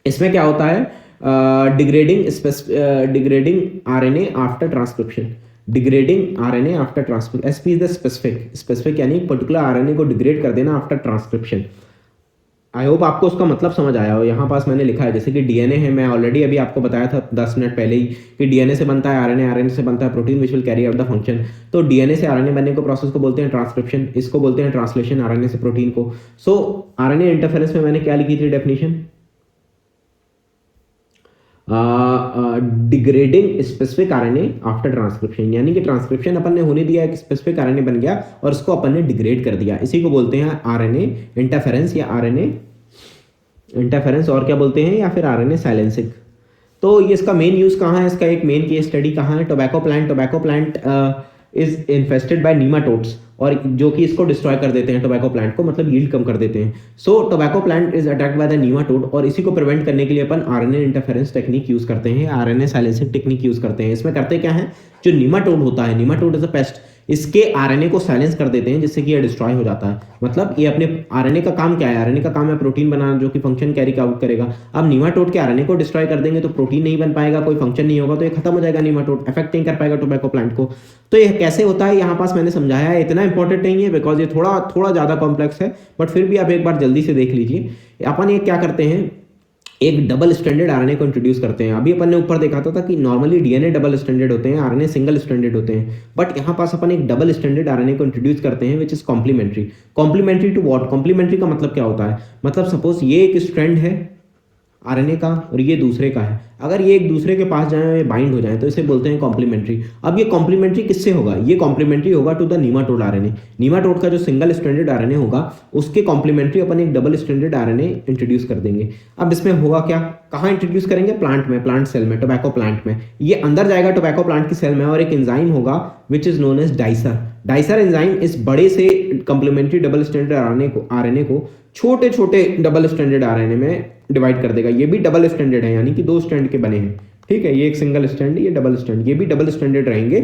इसमें क्या होता है, degrading RNA after transcription, degrading RNA after transcription, SP is the specific यानी पर्टिकुलर आरएनए को डिग्रेड कर देना आफ्टर ट्रांसक्रिप्शन। आई होप आपको उसका मतलब समझ आया हो। यहाँ पास मैंने लिखा है जैसे कि डीएनए है, मैं ऑलरेडी अभी आपको बताया था 10 मिनट पहले ही कि डीएनए से बनता है आरएनए, आरएनए से बनता है protein which will carry out the function. तो डीएनए से आरएनए बनने को प्रोसेस को बोलते हैं ट्रांसक्रिप्शन, इसको बोलते हैं ट्रांसलेशन आरएनए से प्रोटीन को। सो आरएनए इंटरफेरेंस में मैंने क्या लिखी थी definition, degrading specific RNA after transcription, यानी कि ट्रांसक्रिप्शन अपन ने होने दिया, एक स्पेसिफिक आरएनए बन गया और इसको अपन ने डिग्रेड कर दिया, इसी को बोलते हैं आरएनए इंटरफेरेंस या आरएनए इंटरफेरेंस, और क्या बोलते हैं, या फिर आरएनए साइलेंसिंग। तो ये इसका मेन यूज कहाँ है, इसका एक मेन केस स्टडी कहाँ है, tobacco plant is infested by nematodes, और जो कि इसको डिस्ट्रॉय कर देते हैं टोबैको प्लांट को, मतलब यील्ड कम कर देते हैं। So tobacco plant is attacked by the nematode, और इसी को प्रिवेंट करने के लिए अपन आरएनए इंटरफेरेंस टेक्निक यूज करते हैं, आरएनए साइलेंसिंग टेक्निक यूज करते हैं। इसमें करते क्या है, जो नीमाटोड होता है, नीमाटोड इज अ पेस्ट, इसके आरएनए को साइलेंस कर देते हैं जिससे कि यह डिस्ट्रॉय हो जाता है। मतलब ये अपने आरएनए का काम क्या है, आरएनए का काम है प्रोटीन बनाना जो कि फंक्शन कैरी आउट करेगा। अब नीमाटोड के आरएनए को डिस्ट्रॉय कर देंगे तो प्रोटीन नहीं बन पाएगा, कोई फंक्शन नहीं होगा, तो ये खत्म हो जाएगा, नीमाटोड इफेक्ट नहीं कर पाएगा टोबैको प्लांट को। तो ये कैसे होता है यहाँ पास मैंने समझाया है, इतना इंपॉर्टेंट नहीं है बिकॉज ये थोड़ा थोड़ा ज़्यादा कॉम्प्लेक्स है, बट फिर भी आप एक बार जल्दी से देख लीजिए। अपन ये क्या करते हैं, एक डबल स्टैंडर्ड आरएनए को इंट्रोड्यूस करते हैं। अभी अपन ने ऊपर देखा था कि नॉर्मली डीएनए डबल स्टैंडर्ड होते हैं, आरएनए सिंगल स्टैंडर्ड होते हैं, बट यहाँ पास अपन एक डबल स्टैंडर्ड आरएनए को इंट्रोड्यूस करते हैं which is complementary. Complementary to what, complementary का मतलब क्या होता है, मतलब सपोज ये एक स्ट्रैंड है आरएनए का और ये दूसरे का है, अगर ये एक दूसरे के पास जाए या बाइंड हो जाए तो इसे बोलते हैं कॉम्प्लीमेंट्री। अब ये कॉम्प्लीमेंट्री किससे होगा, ये कॉम्प्लीमेंट्री होगा to the nematode RNA. Nematode का जो सिंगल स्टैंडर्ड आरएनए होगा उसके कॉम्प्लीमेंट्री अपन एक डबल स्टैंडर्ड आरएनए इंट्रोड्यूस कर देंगे। अब इसमें होगा क्या, कहाँ इंट्रोड्यूस करेंगे, प्लांट में, प्लांट सेल में, टोबैको प्लांट में। ये अंदर जाएगा टोबैको प्लांट की सेल में और एक एंजाइम होगा which is known as dicer. Dicer enzyme इस बड़े से कॉम्प्लीमेंट्री डबल स्टैंडर्ड आरएनए को छोटे छोटे डबल स्टैंडर्ड आरएनए में डिवाइड कर देगा। ये भी डबल स्टैंडर्ड है यानी कि दो स्टैंड के बने हैं, ठीक है, ये एक सिंगल स्टैंड, ये डबल स्टैंड, ये भी डबल स्टैंडर्ड रहेंगे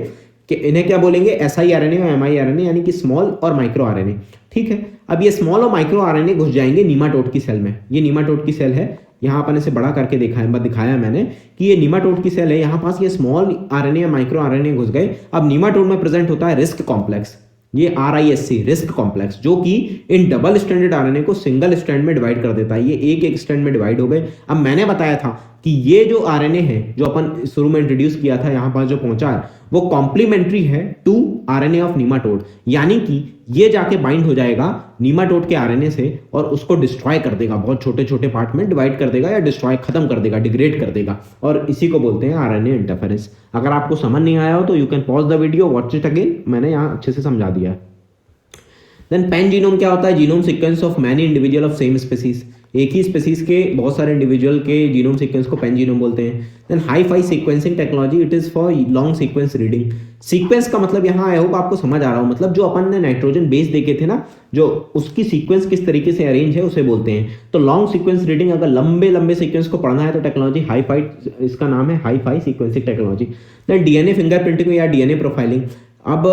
कि इन्हें क्या बोलेंगे, एसआई आरएनए और एमआई आरएनए यानी कि स्मॉल और माइक्रो आरएनए। ठीक है, अब ये स्मॉल और माइक्रो आरएनए घुस जाएंगे नीमाटोड की सेल में। ये नीमाटोड की सेल है, यहाँ अपन इसे बड़ा करके दिखाया मैंने कि ये नीमाटोड की सेल है, यहाँ पास ये स्मॉल आरएनए या माइक्रो आरएनए घुस गए। अब नीमाटोड में प्रेजेंट होता है रिस्क कॉम्प्लेक्स, ये RISC रिस्क कॉम्प्लेक्स, जो कि इन डबल स्टैंडर्ड आरएनए को सिंगल स्टैंड में डिवाइड कर देता है। ये एक एक स्टैंड में डिवाइड हो गए। अब मैंने बताया था कि ये जो आरएनए है जो अपन शुरू में इंट्रोड्यूस किया था, यहाँ पास जो पहुंचा है वो कॉम्प्लीमेंट्री है टू आरएनए ऑफ नीमाटोड, यानी कि ये जाके बाइंड हो जाएगा नीमाटोड के आरएनए से और उसको डिस्ट्रॉय कर देगा, बहुत छोटे छोटे पार्ट में डिवाइड कर देगा या डिस्ट्रॉय खत्म कर देगा, डिग्रेड कर देगा, और इसी को बोलते हैं आरएनए इंटरफेरेंस। अगर आपको समझ नहीं आया हो तो you can pause the video, watch it again, मैंने यहाँ अच्छे से समझा दिया है। देन पैन जीनोम क्या होता है, genome sequence of many individual of same species, एक ही स्पीसीज के बहुत सारे इंडिविजुअल के जीनोम सीक्वेंस को पैन जीनोम बोलते हैं। Then hi fi sequencing technology, it is for long sequence reading. Sequence का मतलब यहाँ आई होप आपको समझ आ रहा हो, मतलब जो अपन ने नाइट्रोजन बेस देखे थे ना, जो उसकी सीक्वेंस किस तरीके से अरेंज है उसे बोलते हैं। तो लॉन्ग सीक्वेंस रीडिंग, अगर लंबे लंबे सीक्वेंस को पढ़ना है तो टेक्नोलॉजी हाई फाई, इसका नाम है hi fi sequencing technology. Then DNA fingerprinting या डीएनए प्रोफाइलिंग। अब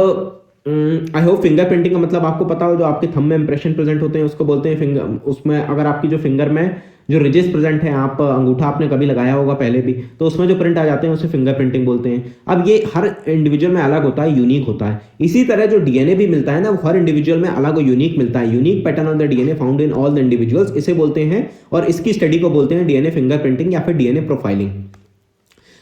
आई होप फिंगरप्रिंटिंग का मतलब आपको पता हो, जो आपके थंब में इंप्रेशन प्रेजेंट होते हैं उसको बोलते हैं फिंगर। उसमें अगर आपकी जो फिंगर में जो रिजेस प्रेजेंट है, आप अंगूठा आपने कभी लगाया होगा पहले भी, तो उसमें जो प्रिंट आ जाते हैं उसे फिंगरप्रिंटिंग बोलते हैं। अब ये हर इंडिविजुअल में अलग होता है, यूनिक होता है। इसी तरह जो डीएनए भी मिलता है ना, वो हर इंडिविजुअल में अलग और यूनिक मिलता है। Unique pattern of the DNA found in all the individuals, इसे बोलते हैं, और इसकी स्टडी को बोलते हैं डीएनए फिंगरप्रिंटिंग या फिर डीएनए प्रोफाइलिंग।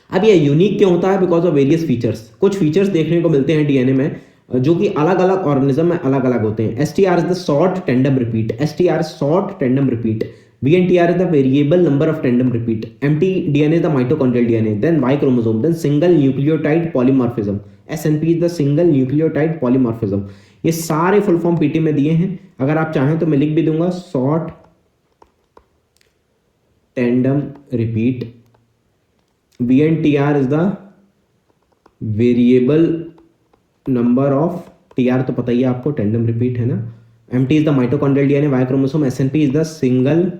अब ये यूनिक क्यों होता है, बिकॉज ऑफ वेरियस फीचर्स। कुछ फीचर्स देखने को मिलते हैं डीएनए में जो कि अलग अलग ऑर्गेनिज्म में अलग अलग होते हैं। STR is the short tandem repeat, STR short tandem repeat, VNTR is the variable number of tandem repeat, mtDNA is the mitochondrial DNA, then Y chromosome, then single nucleotide polymorphism, SNP is the single nucleotide polymorphism। ये सारे full form PT में दिए हैं, अगर आप चाहें तो मैं लिख भी दूंगा, short tandem repeat, VNTR is the variable number of, TR तो पता ही है आपको, टेंडम रिपीट है ना, MT is the mitochondrial DNA, Y chromosome, SNP is the single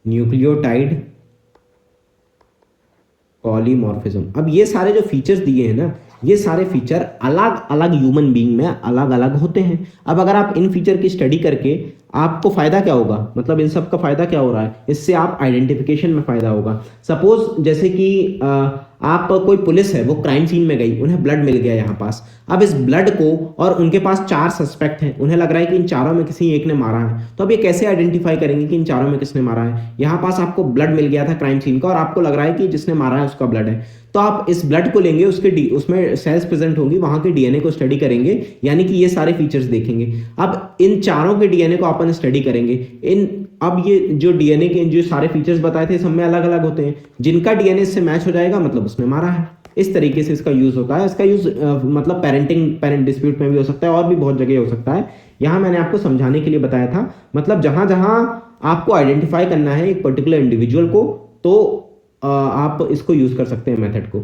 nucleotide polymorphism. अब ये सारे जो फीचर्स दिए हैं ना, ये सारे फीचर अलग अलग ह्यूमन बीइंग में अलग अलग होते हैं। अब अगर आप इन फीचर की स्टडी करके आपको फायदा क्या होगा, मतलब इन सब का फायदा क्या हो रहा है, इससे आप आइडेंटिफिकेशन में फायदा होगा। सपोज जैसे कि आप कोई पुलिस है, वो क्राइम सीन में गई, उन्हें ब्लड मिल गया यहाँ पास। अब इस ब्लड को, और उनके पास 4 सस्पेक्ट हैं, उन्हें लग रहा है कि इन चारों में किसी एक ने मारा है, तो अब ये कैसे आइडेंटिफाई करेंगे कि इन चारों में किसने मारा है। यहाँ पास आपको ब्लड मिल गया था क्राइम सीन का और आपको लग रहा है कि जिसने मारा है उसका ब्लड है, तो आप इस ब्लड को लेंगे, उसमें सेल्स प्रेजेंट होंगी, वहां के डीएनए को स्टडी करेंगे, यानी कि ये सारे फीचर्स देखेंगे। अब इन चारों के डीएनए को अपन स्टडी करेंगे। अब ये जो डीएनए के जो सारे फीचर्स बताए थे, सब में अलग अलग होते हैं। जिनका डीएनए इससे मैच हो जाएगा मतलब उसने मारा है। इस तरीके से इसका यूज होता है। इसका यूज मतलब पेरेंट डिस्प्यूट में भी हो सकता है और भी बहुत जगह हो सकता है। यहाँ मैंने आपको समझाने के लिए बताया था। मतलब जहां जहां आपको आइडेंटिफाई करना है एक पर्टिकुलर इंडिविजुअल को, तो आप इसको यूज कर सकते हैं मेथड को।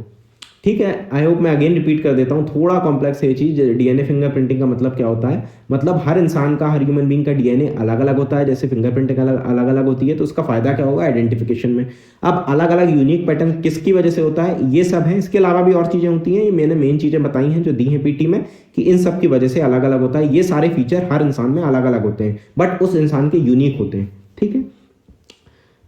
ठीक है, आई होप मैं अगेन रिपीट कर देता हूँ, थोड़ा कॉम्प्लेक्स है ये चीज़। डीएनए फिंगरप्रिंटिंग का मतलब क्या होता है, मतलब हर इंसान का, हर ह्यूमन बीइंग का डीएनए अलग अलग होता है, जैसे फिंगरप्रिंटिंग अलग अलग होती है। तो उसका फायदा क्या होगा आइडेंटिफिकेशन में। अब अलग अलग यूनिक पैटर्न किसकी वजह से होता है, ये सब है। इसके अलावा भी और चीज़ें होती हैं, ये मैंने मेन चीज़ें बताई हैं जो दी हैं पीटी में, कि इन सब की वजह से अलग अलग होता है। ये सारे फीचर हर इंसान में अलग अलग होते हैं, बट उस इंसान के यूनिक होते हैं। ठीक है।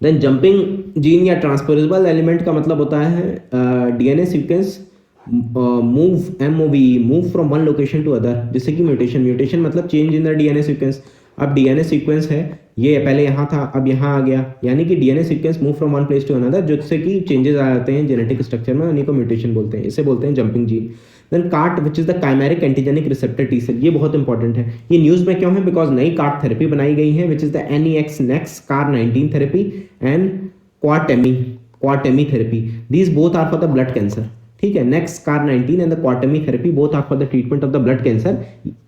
देन जंपिंग जीन या ट्रांसफरेबल एलिमेंट का मतलब होता है DNA sequence move from one location to other, जैसे कि म्यूटेशन मतलब change in the DNA sequence. अब डीएनए सीक्वेंस है, ये पहले यहाँ था, अब यहाँ आ गया, यानी कि DNA sequence move from one place to another, जिससे कि चेंजेस आ जाते हैं जेनेटिक स्ट्रक्चर में, उन्हीं को म्यूटेशन बोलते हैं। इसे बोलते हैं jumping gene. Then CAR T which is the chimeric antigenic receptor T cell, ये बहुत इंपॉर्टेंट है। ये न्यूज में क्यों है, बिकॉज नई कार्ट थेरेपी बनाई गई है which is the NEX next CAR19 therapy and Qartemi therapy. These both are for the blood cancer. ठीक है, next CAR19 and the Qartemi therapy both are for the treatment of the blood cancer.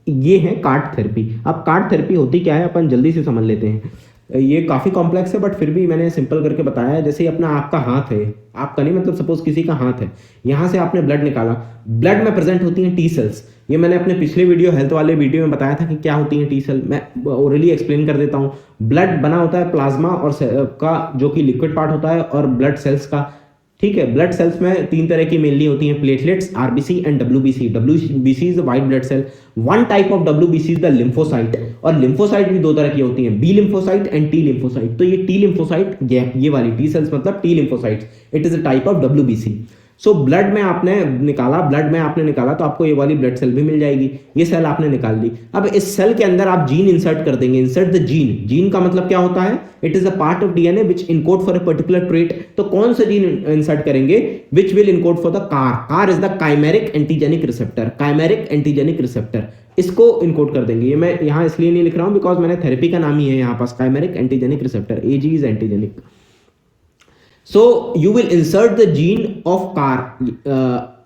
ये है CART therapy. अब CART therapy होती क्या है, अपन जल्दी से समझ लेते हैं। ये काफी कॉम्प्लेक्स है, बट फिर भी मैंने सिंपल करके बताया है। जैसे अपना आपका हाथ है, आपका नहीं मतलब सपोज किसी का हाथ है, यहाँ से आपने ब्लड निकाला, ब्लड में प्रेजेंट होती हैं टी सेल्स। ये मैंने अपने पिछले वीडियो हेल्थ वाले वीडियो में बताया था कि क्या होती हैं टी सेल। मैं ओरली एक्सप्लेन कर देता हूँ। ब्लड बना होता है प्लाज्मा और का, जो कि लिक्विड पार्ट होता है, और ब्लड सेल्स का। ठीक है, ब्लड सेल्स में 3 तरह की मेनली होती हैं, platelets, RBC and WBC। WBC is the white blood cell. One type of WBC is the lymphocyte, और लिम्फोसाइट भी 2 तरह की होती हैं, B lymphocyte and T lymphocyte. तो ये T लिम्फोसाइट, ये वाली T सेल्स मतलब T lymphocytes, it is a type of WBC। So blood में आपने निकाला तो आपको ये वाली ब्लड सेल भी मिल जाएगी। ये सेल आपने निकाल ली। अब इस सेल के अंदर आप जीन इंसर्ट कर देंगे। इंसर्ट द जीन, जीन का मतलब क्या होता है, it is a part of DNA which encode for a particular trait. तो कौन सा जीन इंसर्ट करेंगे, which will encode for the car is the chimeric antigenic receptor. Chimeric antigenic receptor, इसको इनकोड कर देंगे। ये मैं यहाँ इसलिए नहीं लिख रहा हूं बिकॉज मैंने थेरेपी का नाम ही है यहाँ पास, chimeric antigenic receptor, AG is antigenic. So you will insert the gene of CAR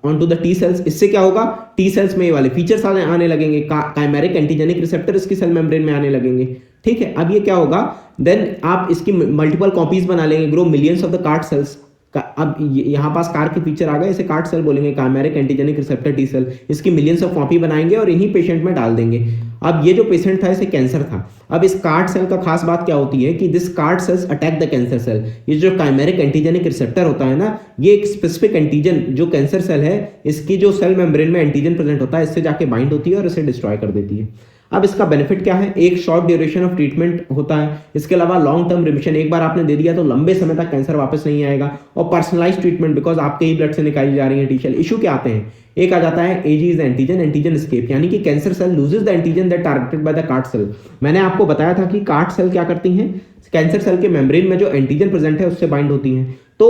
onto the T cells। इससे क्या होगा, T cells में ये वाले फीचर्स आने लगेंगे, काइमेरिक एंटीजेनिक रिसेप्टर इसकी सेल मेम्ब्रेन में आने लगेंगे। ठीक है, अब ये क्या होगा, देन आप इसकी मल्टीपल कॉपीज बना लेंगे, grow millions of the CAR T cells. अब यहाँ पास कार के फीचर आ गए, इसे कार्ट सेल बोलेंगे, chimeric antigenic receptor T cell. इसकी मिलियंस ऑफ कॉपी बनाएंगे और इन्हीं पेशेंट में डाल देंगे। अब ये जो पेशेंट था, इसे कैंसर था। अब इस कार्ट सेल का खास बात क्या होती है कि this CAR T cells attack the cancer cell. ये जो काइमेरिक एंटीजेनिक रिसेप्टर होता है ना, ये एक स्पेसिफिक एंटीजन, जो कैंसर सेल है इसकी जो सेल मेम्ब्रेन में एंटीजन प्रेजेंट होता है, इससे जाके बाइंड होती है और इसे डिस्ट्रॉय कर देती है। अब इसका बेनिफिट क्या है, एक शॉर्ट ड्यूरेशन ऑफ ट्रीटमेंट होता है। इसके अलावा लॉन्ग टर्म रिमिशन, एक बार आपने दे दिया तो लंबे समय तक कैंसर वापस नहीं आएगा। और पर्सनलाइज ट्रीटमेंट, बिकॉज आपके ही ब्लड से निकाली जा रही है टी सेल। इशू क्या आते हैं, एक आ जाता है AG इज एंटीजन एस्केप, यानी कि cancer cell loses the antigen that targeted by the CAR T cell. मैंने आपको बताया था कि कार्ट सेल क्या करती हैं, कैंसर सेल के मेम्ब्रेन में जो एंटीजन प्रेजेंट है उससे बाइंड होती हैं। तो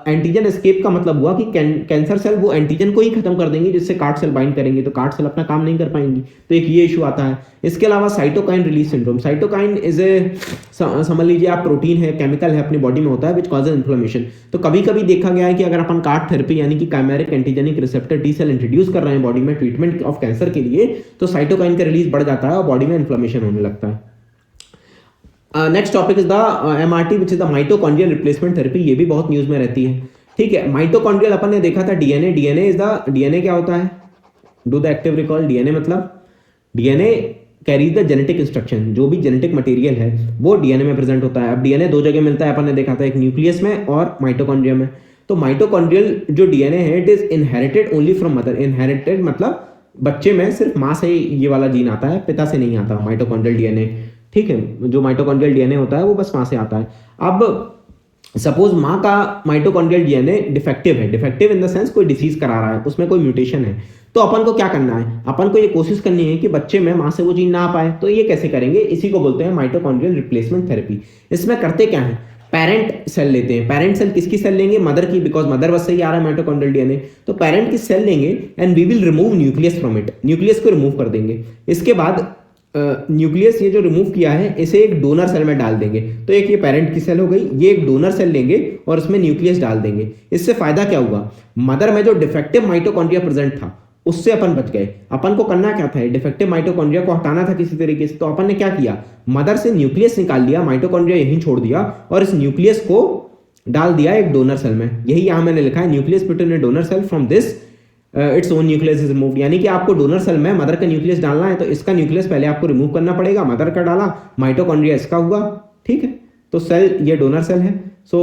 एंटीजन एस्केप का मतलब हुआ कि कैंसर सेल वो एंटीजन को ही खत्म कर देंगी जिससे कार्ट सेल बाइंड करेंगे, तो कार्ट सेल अपना काम नहीं कर पाएंगी। तो एक ये इशू आता है। इसके अलावा cytokine release syndrome, cytokine is a, समझ लीजिए आप, प्रोटीन है, केमिकल है, अपनी बॉडी में होता है विच कॉजेज इन्फ्लेमेशन। तो कभी कभी देखा गया है कि अगर अपन कार्ट थेरेपी यानी कि chimeric antigenic receptor T cell introduce कर रहे हैं बॉडी में ट्रीटमेंट ऑफ कैंसर के लिए, तो साइटोकाइन का रिलीज बढ़ जाता है और बॉडी में इन्फ्लेमेशन होने लगता है। Next topic is the MRT which is the mitochondrial replacement therapy. ये भी बहुत न्यूज में रहती है। ठीक है, माइटोकॉन्ड्रियल अपन ने देखा था, डीएनए क्या होता है, do the active recall. DNA मतलब DNA carry the genetic instruction, जो भी जेनेटिक मटेरियल है वो डीएनए में प्रेजेंट होता है। अब डीएनए दो जगह मिलता है, अपन ने देखा था, एक न्यूक्लियस में और माइटोकॉन्ड्रिया में। तो माइटोकॉन्ड्रियल जो डीएनए है it is inherited only from mother. Inherited मतलब बच्चे में सिर्फ माँ से ये वाला जीन आता है, पिता से नहीं आता माइटोकॉन्ड्रियल डीएनए। ठीक है, जो माइटोकॉन्ड्रियल डीएनए होता है वो बस माँ से आता है। अब सपोज माँ का माइटोकॉन्ड्रियल डीएनए डिफेक्टिव है, डिफेक्टिव इन द सेंस कोई डिसीज करा रहा है, उसमें कोई म्यूटेशन है, तो अपन को क्या करना है, अपन को ये कोशिश करनी है कि बच्चे में माँ से वो जीन ना आ पाए। तो ये कैसे करेंगे, इसी को बोलते हैं माइटोकॉन्ड्रियल रिप्लेसमेंट थेरेपी। इसमें करते क्या है, पेरेंट सेल लेते हैं। पेरेंट सेल किसकी सेल लेंगे, मदर की, बिकॉज मदर बस से ही आ रहा है माइटोकॉन्ड्रियल डीएनए। तो पेरेंट की सेल लेंगे and we will remove nucleus from it, nucleus को रिमूव कर देंगे। इसके बाद न्यूक्लियस ये जो रिमूव किया है इसे एक डोनर सेल में डाल देंगे। तो एक ये पेरेंट की सेल हो गई, ये एक डोनर सेल लेंगे और उसमें न्यूक्लियस डाल देंगे। इससे फायदा क्या हुआ, मदर में जो डिफेक्टिव माइटोकॉन्ड्रिया प्रेजेंट था उससे अपन बच गए। अपन को करना क्या था, डिफेक्टिव माइटोकॉन्ड्रिया को हटाना था किसी तरीके से। तो अपन ने क्या किया, मदर से न्यूक्लियस निकाल लिया, माइटोकॉन्ड्रिया यहीं छोड़ दिया और इस न्यूक्लियस को डाल दिया एक डोनर सेल में। यही यहां मैंने लिखा है, nucleus put in a donor cell from this its own nucleus is removed. यानी कि आपको डोनर सेल में मदर का न्यूक्लियस डालना है तो इसका न्यूक्लियस पहले आपको रिमूव करना पड़ेगा। मदर का डाला, माइटोकॉन्ड्रिया इसका हुआ, ठीक है। तो सेल ये डोनर सेल है। सो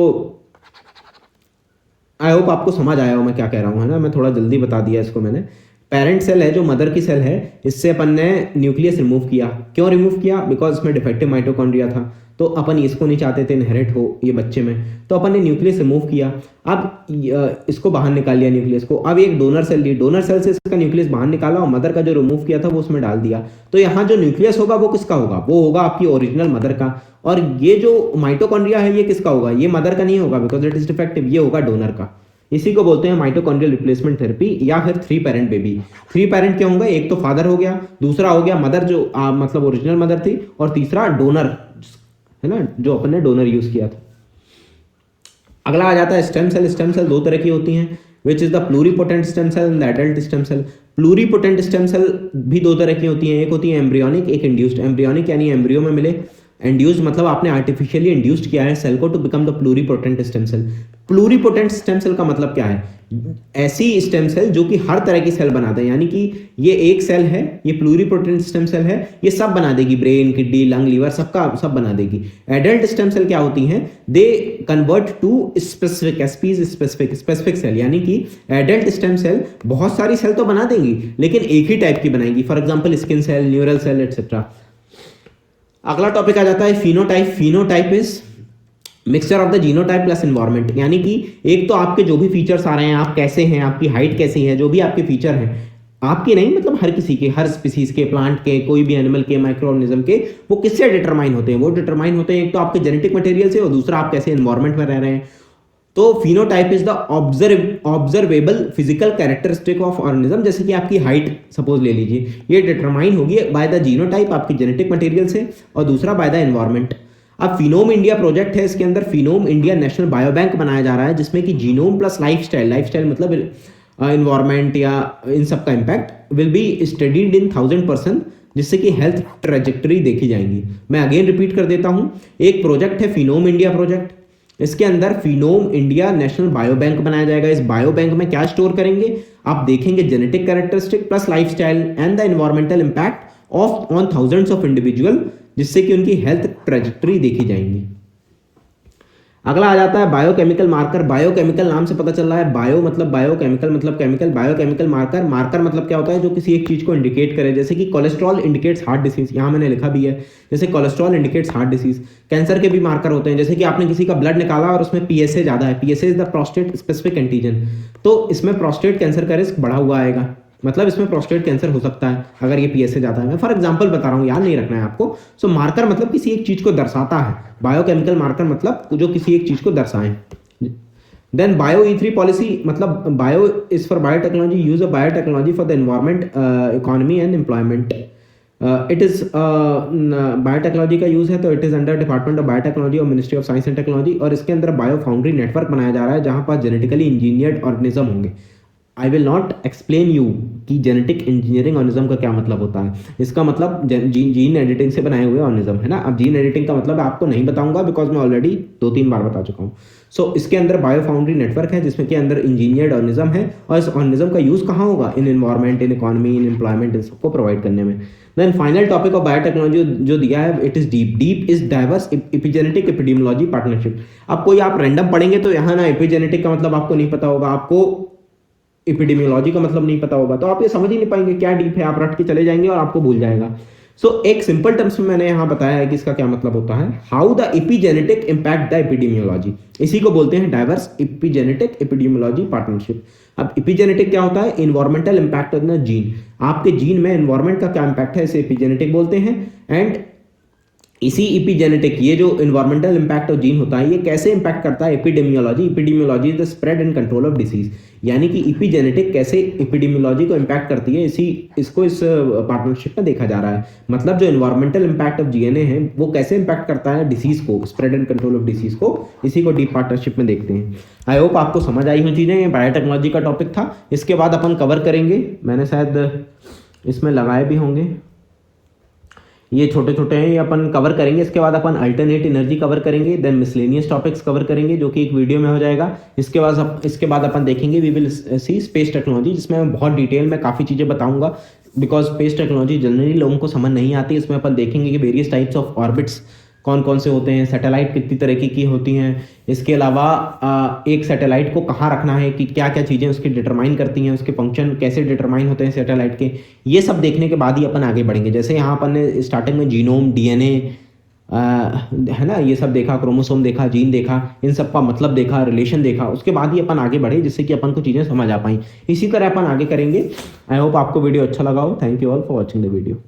आई होप आपको समझ आया हो मैं क्या कह रहा हूँ, है ना। मैं थोड़ा जल्दी बता दिया इसको मैंने। पेरेंट सेल है जो मदर की सेल है, इससे अपन ने न्यूक्लियस रिमूव किया। क्यों रिमूव किया, बिकॉज इसमें डिफेक्टिव माइटोकॉन्ड्रिया था, तो अपन इसको नहीं चाहते थे इनहेरिट हो ये बच्चे में, तो अपन ने न्यूक्लियस रिमूव किया। अब इसको बाहर निकाल लिया न्यूक्लियस को। अब एक डोनर सेल ली, डोनर सेल से इसका न्यूक्लियस बाहर निकाला और मदर का जो रिमूव किया था वो उसमें डाल दिया। तो यहाँ जो न्यूक्लियस होगा वो किसका होगा, वो होगा आपकी ओरिजिनल मदर का। और ये जो माइटोकॉन्ड्रिया है ये किसका होगा, ये मदर का नहीं होगा बिकॉज इट इज डिफेक्टिव, ये होगा डोनर का। इसी को बोलते हैं माइटोकॉन्ड्रियल रिप्लेसमेंट थेरेपी या फिर 3 पेरेंट बेबी। 3 पेरेंट क्या होंगे, एक तो फादर हो गया, दूसरा हो गया मदर जो मतलब ओरिजिनल मदर थी, और तीसरा डोनर है ना, जो अपन ने डोनर यूज किया था। अगला आ जाता है स्टेम सेल। स्टेम सेल 2 तरह की होती हैं, which is the pluripotent stem cell and the adult stem cell. Pluripotent stem cell भी 2 तरह की होती हैं, एक होती है एम्ब्रियोनिक, एक इंड्यूस्ड। एम्ब्रियोनिक यानी एम्ब्रियो में मिले, इंड्यूस्ड मतलब आपने आर्टिफिशियली इंड्यूस्ड किया है सेल को to become the pluripotent stem cell. Pluripotent stem cell का मतलब क्या है, ऐसी स्टेम सेल जो कि हर तरह की सेल बना दे। यानी कि ये एक सेल है, ये प्लूरीपोटेंट स्टेम सेल है, ये सब बना देगी, ब्रेन, किडनी, लंग, लीवर, सबका सब बना देगी। एडल्ट स्टेम सेल क्या होती हैं, they convert to specific species, specific cell. यानी कि एडल्ट स्टेम सेल बहुत सारी सेल तो बना देंगी लेकिन एक ही टाइप की बनाएगी, for example skin cell, neural cell etcetera. अगला टॉपिक आ जाता है phenotype. Phenotype is mixture of the genotype plus environment. यानी कि एक तो आपके जो भी फीचर्स आ रहे हैं, आप कैसे हैं, आपकी हाइट कैसी है, जो भी आपके फीचर हैं, आपके नहीं मतलब हर किसी के, हर स्पीसीज के, प्लांट के, कोई भी एनिमल के, माइक्रो ऑर्गेनिज्म के, वो किससे डिटरमाइन होते हैं, वो डिटरमाइन होते हैं एक तो आपके जेनेटिक मटेरियल से और दूसरा आप कैसे एनवायरनमेंट में रह रहे हैं। तो phenotype is the observable physical characteristic of organism. जैसे कि आपकी हाइट सपोज ले लीजिए, ये डिटरमाइन होगी बाय द जीनोटाइप, आपकी जेनेटिक मटेरियल से, और दूसरा बाय द एनवायरनमेंट। अब फिनोम इंडिया प्रोजेक्ट है, इसके अंदर फिनोम इंडिया नेशनल बायोबैंक बनाया जा रहा है, जिसमें कि जीनोम प्लस लाइफस्टाइल, लाइफस्टाइल मतलब एनवायरनमेंट या इन सब का impact will be studied in 1000 person, जिससे कि हेल्थ ट्रेजेक्टरी देखी जाएंगी। मैं अगेन रिपीट कर देता हूं, एक प्रोजेक्ट है फिनोम इंडिया प्रोजेक्ट, इसके अंदर फिनोम इंडिया नेशनल बायोबैंक बनाया जाएगा। इस बायोबैंक में क्या स्टोर करेंगे, आप देखेंगे genetic characteristic plus lifestyle and the environmental impact of on thousands of individual, जिससे कि उनकी हेल्थ ट्रेजेक्टरी देखी जाएंगी। अगला आ जाता है बायोकेमिकल मार्कर। बायोकेमिकल नाम से पता चल रहा है, बायो मतलब बायोकेमिकल मतलब केमिकल, बायोकेमिकल मार्कर। मार्कर मतलब क्या होता है, जो किसी एक चीज को इंडिकेट करे। जैसे कि कोलेस्ट्रॉल इंडिकेट्स हार्ट डिसीज, यहाँ मैंने लिखा भी है, जैसे cholesterol indicates heart disease. Cancer के भी मार्कर होते हैं, जैसे कि आपने किसी का ब्लड निकाला और उसमें पीएसए ज्यादा है, PSA is the prostate specific antigen, तो इसमें प्रोस्टेट कैंसर का रिस्क बढ़ा हुआ आएगा, मतलब इसमें प्रोस्टेट कैंसर हो सकता है अगर ये पीएसए ज्यादा है। मैं फॉर एग्जांपल बता रहा हूँ, याद नहीं रखना है आपको। सो मार्कर मतलब किसी एक चीज को दर्शाता है, बायोकेमिकल मार्कर मतलब जो किसी एक चीज को दर्शाएं। देन बायो E3 पॉलिसी मतलब bio is for biotechnology, use of biotechnology for the environment, economy and employment. It is biotechnology का यूज है तो it is under department of biotechnology और ministry of science and technology, और इसके अंदर bio foundry network बनाया जा रहा है जहां पर जेनेटिकली इंजीनियर्ड ऑर्गेनिज्म होंगे। I will not explain you कि जेनेटिक इंजीनियरिंग ऑर्गेनिज्म का क्या मतलब होता है। इसका मतलब जीन एडिटिंग से बनाए हुए ऑर्गेनिज्म है ना। अब जीन एडिटिंग का मतलब आपको नहीं बताऊंगा बिकॉज मैं ऑलरेडी 2-3 बार बता चुका हूँ। सो इसके अंदर बायो फाउंड्री नेटवर्क है जिसमें के अंदर इंजीनियर्ड ऑर्गेनिज्म है, और इस ऑर्गेनिज्म का यूज कहाँ होगा, in environment, in economy, in employment, इन सबको प्रोवाइड करने में। Then final topic of biotechnology जो दिया है, it is deep is diverse epigenetic epidemiology partnership. अब कोई आप रैंडम पढ़ेंगे तो यहाँ ना एपिजेनेटिक का मतलब आपको नहीं पता होगा, आपको एपिडेमियोलॉजी का मतलब नहीं पता होगा, तो आप ये समझ ही नहीं पाएंगे क्या डीप है, आप रट के चले जाएंगे और आपको भूल जाएगा। एक सिंपल टर्म्स में मैंने यहाँ बताया है कि इसका क्या मतलब होता है, how the epigenetic impact the epidemiology. इसी को बोलते हैं डाइवर्स एपिजेनेटिक एपिडेमियोलॉजी पार्टनरशिप। अब एपिजेनेटिक क्या होता है, environmental impact of the gene, आपके जीन में एनवायरमेंट का क्या इम्पैक्ट है, इसे एपिजेनेटिक बोलते हैं। एंड इसी एपिजेनेटिक, ये जो इन्वायरमेंटल इम्पैक्ट ऑफ जीन होता है, ये कैसे इम्पैक्ट करता है epidemiology. Epidemiology is the spread and control of disease, यानी कि एपिजेनेटिक कैसे एपिडेमियोलॉजी को इम्पैक्ट करती है, इसको इस पार्टनरशिप में देखा जा रहा है। मतलब जो इन्वायरमेंटल इम्पैक्ट ऑफ जीएनए है वो कैसे इम्पैक्ट करता है डिसीज को, spread and control of disease को, इसी को डीप पार्टनरशिप में देखते हैं। आई होप आपको समझ आई हुई चीज़ें, ये बायोटेक्नोलॉजी का टॉपिक था। इसके बाद अपन कवर करेंगे, मैंने शायद इसमें लगाए भी होंगे, ये छोटे छोटे हैं, ये अपन कवर करेंगे। इसके बाद अपन अल्टरनेट एनर्जी कवर करेंगे, देन मिसलेनियस टॉपिक्स कवर करेंगे जो कि एक वीडियो में हो जाएगा। इसके बाद अपन देखेंगे we will see space technology, जिसमें मैं बहुत डिटेल में काफ़ी चीज़ें बताऊंगा बिकॉज स्पेस टेक्नोलॉजी जनरली लोगों को समझ नहीं आती। इसमें अपन देखेंगे कि वेरियस टाइप्स ऑफ ऑर्बिट्स कौन कौन से होते हैं, सैटेलाइट कितनी तरीके की होती हैं, इसके अलावा एक सैटेलाइट को कहाँ रखना है, कि क्या क्या चीज़ें उसकी डिटरमाइन करती हैं, उसके फंक्शन कैसे डिटरमाइन होते हैं सैटेलाइट के, ये सब देखने के बाद ही अपन आगे बढ़ेंगे। जैसे यहाँ अपन ने स्टार्टिंग में जीनोम, डीएनए है ना, ये सब देखा, क्रोमोसोम देखा, जीन देखा, इन सब का मतलब देखा, रिलेशन देखा, उसके बाद ही अपन आगे बढ़े जिससे कि अपन को चीज़ें समझ आ पाई। इसी तरह अपन आगे करेंगे। आई होप आपको वीडियो अच्छा लगा हो। Thank you all for watching the video.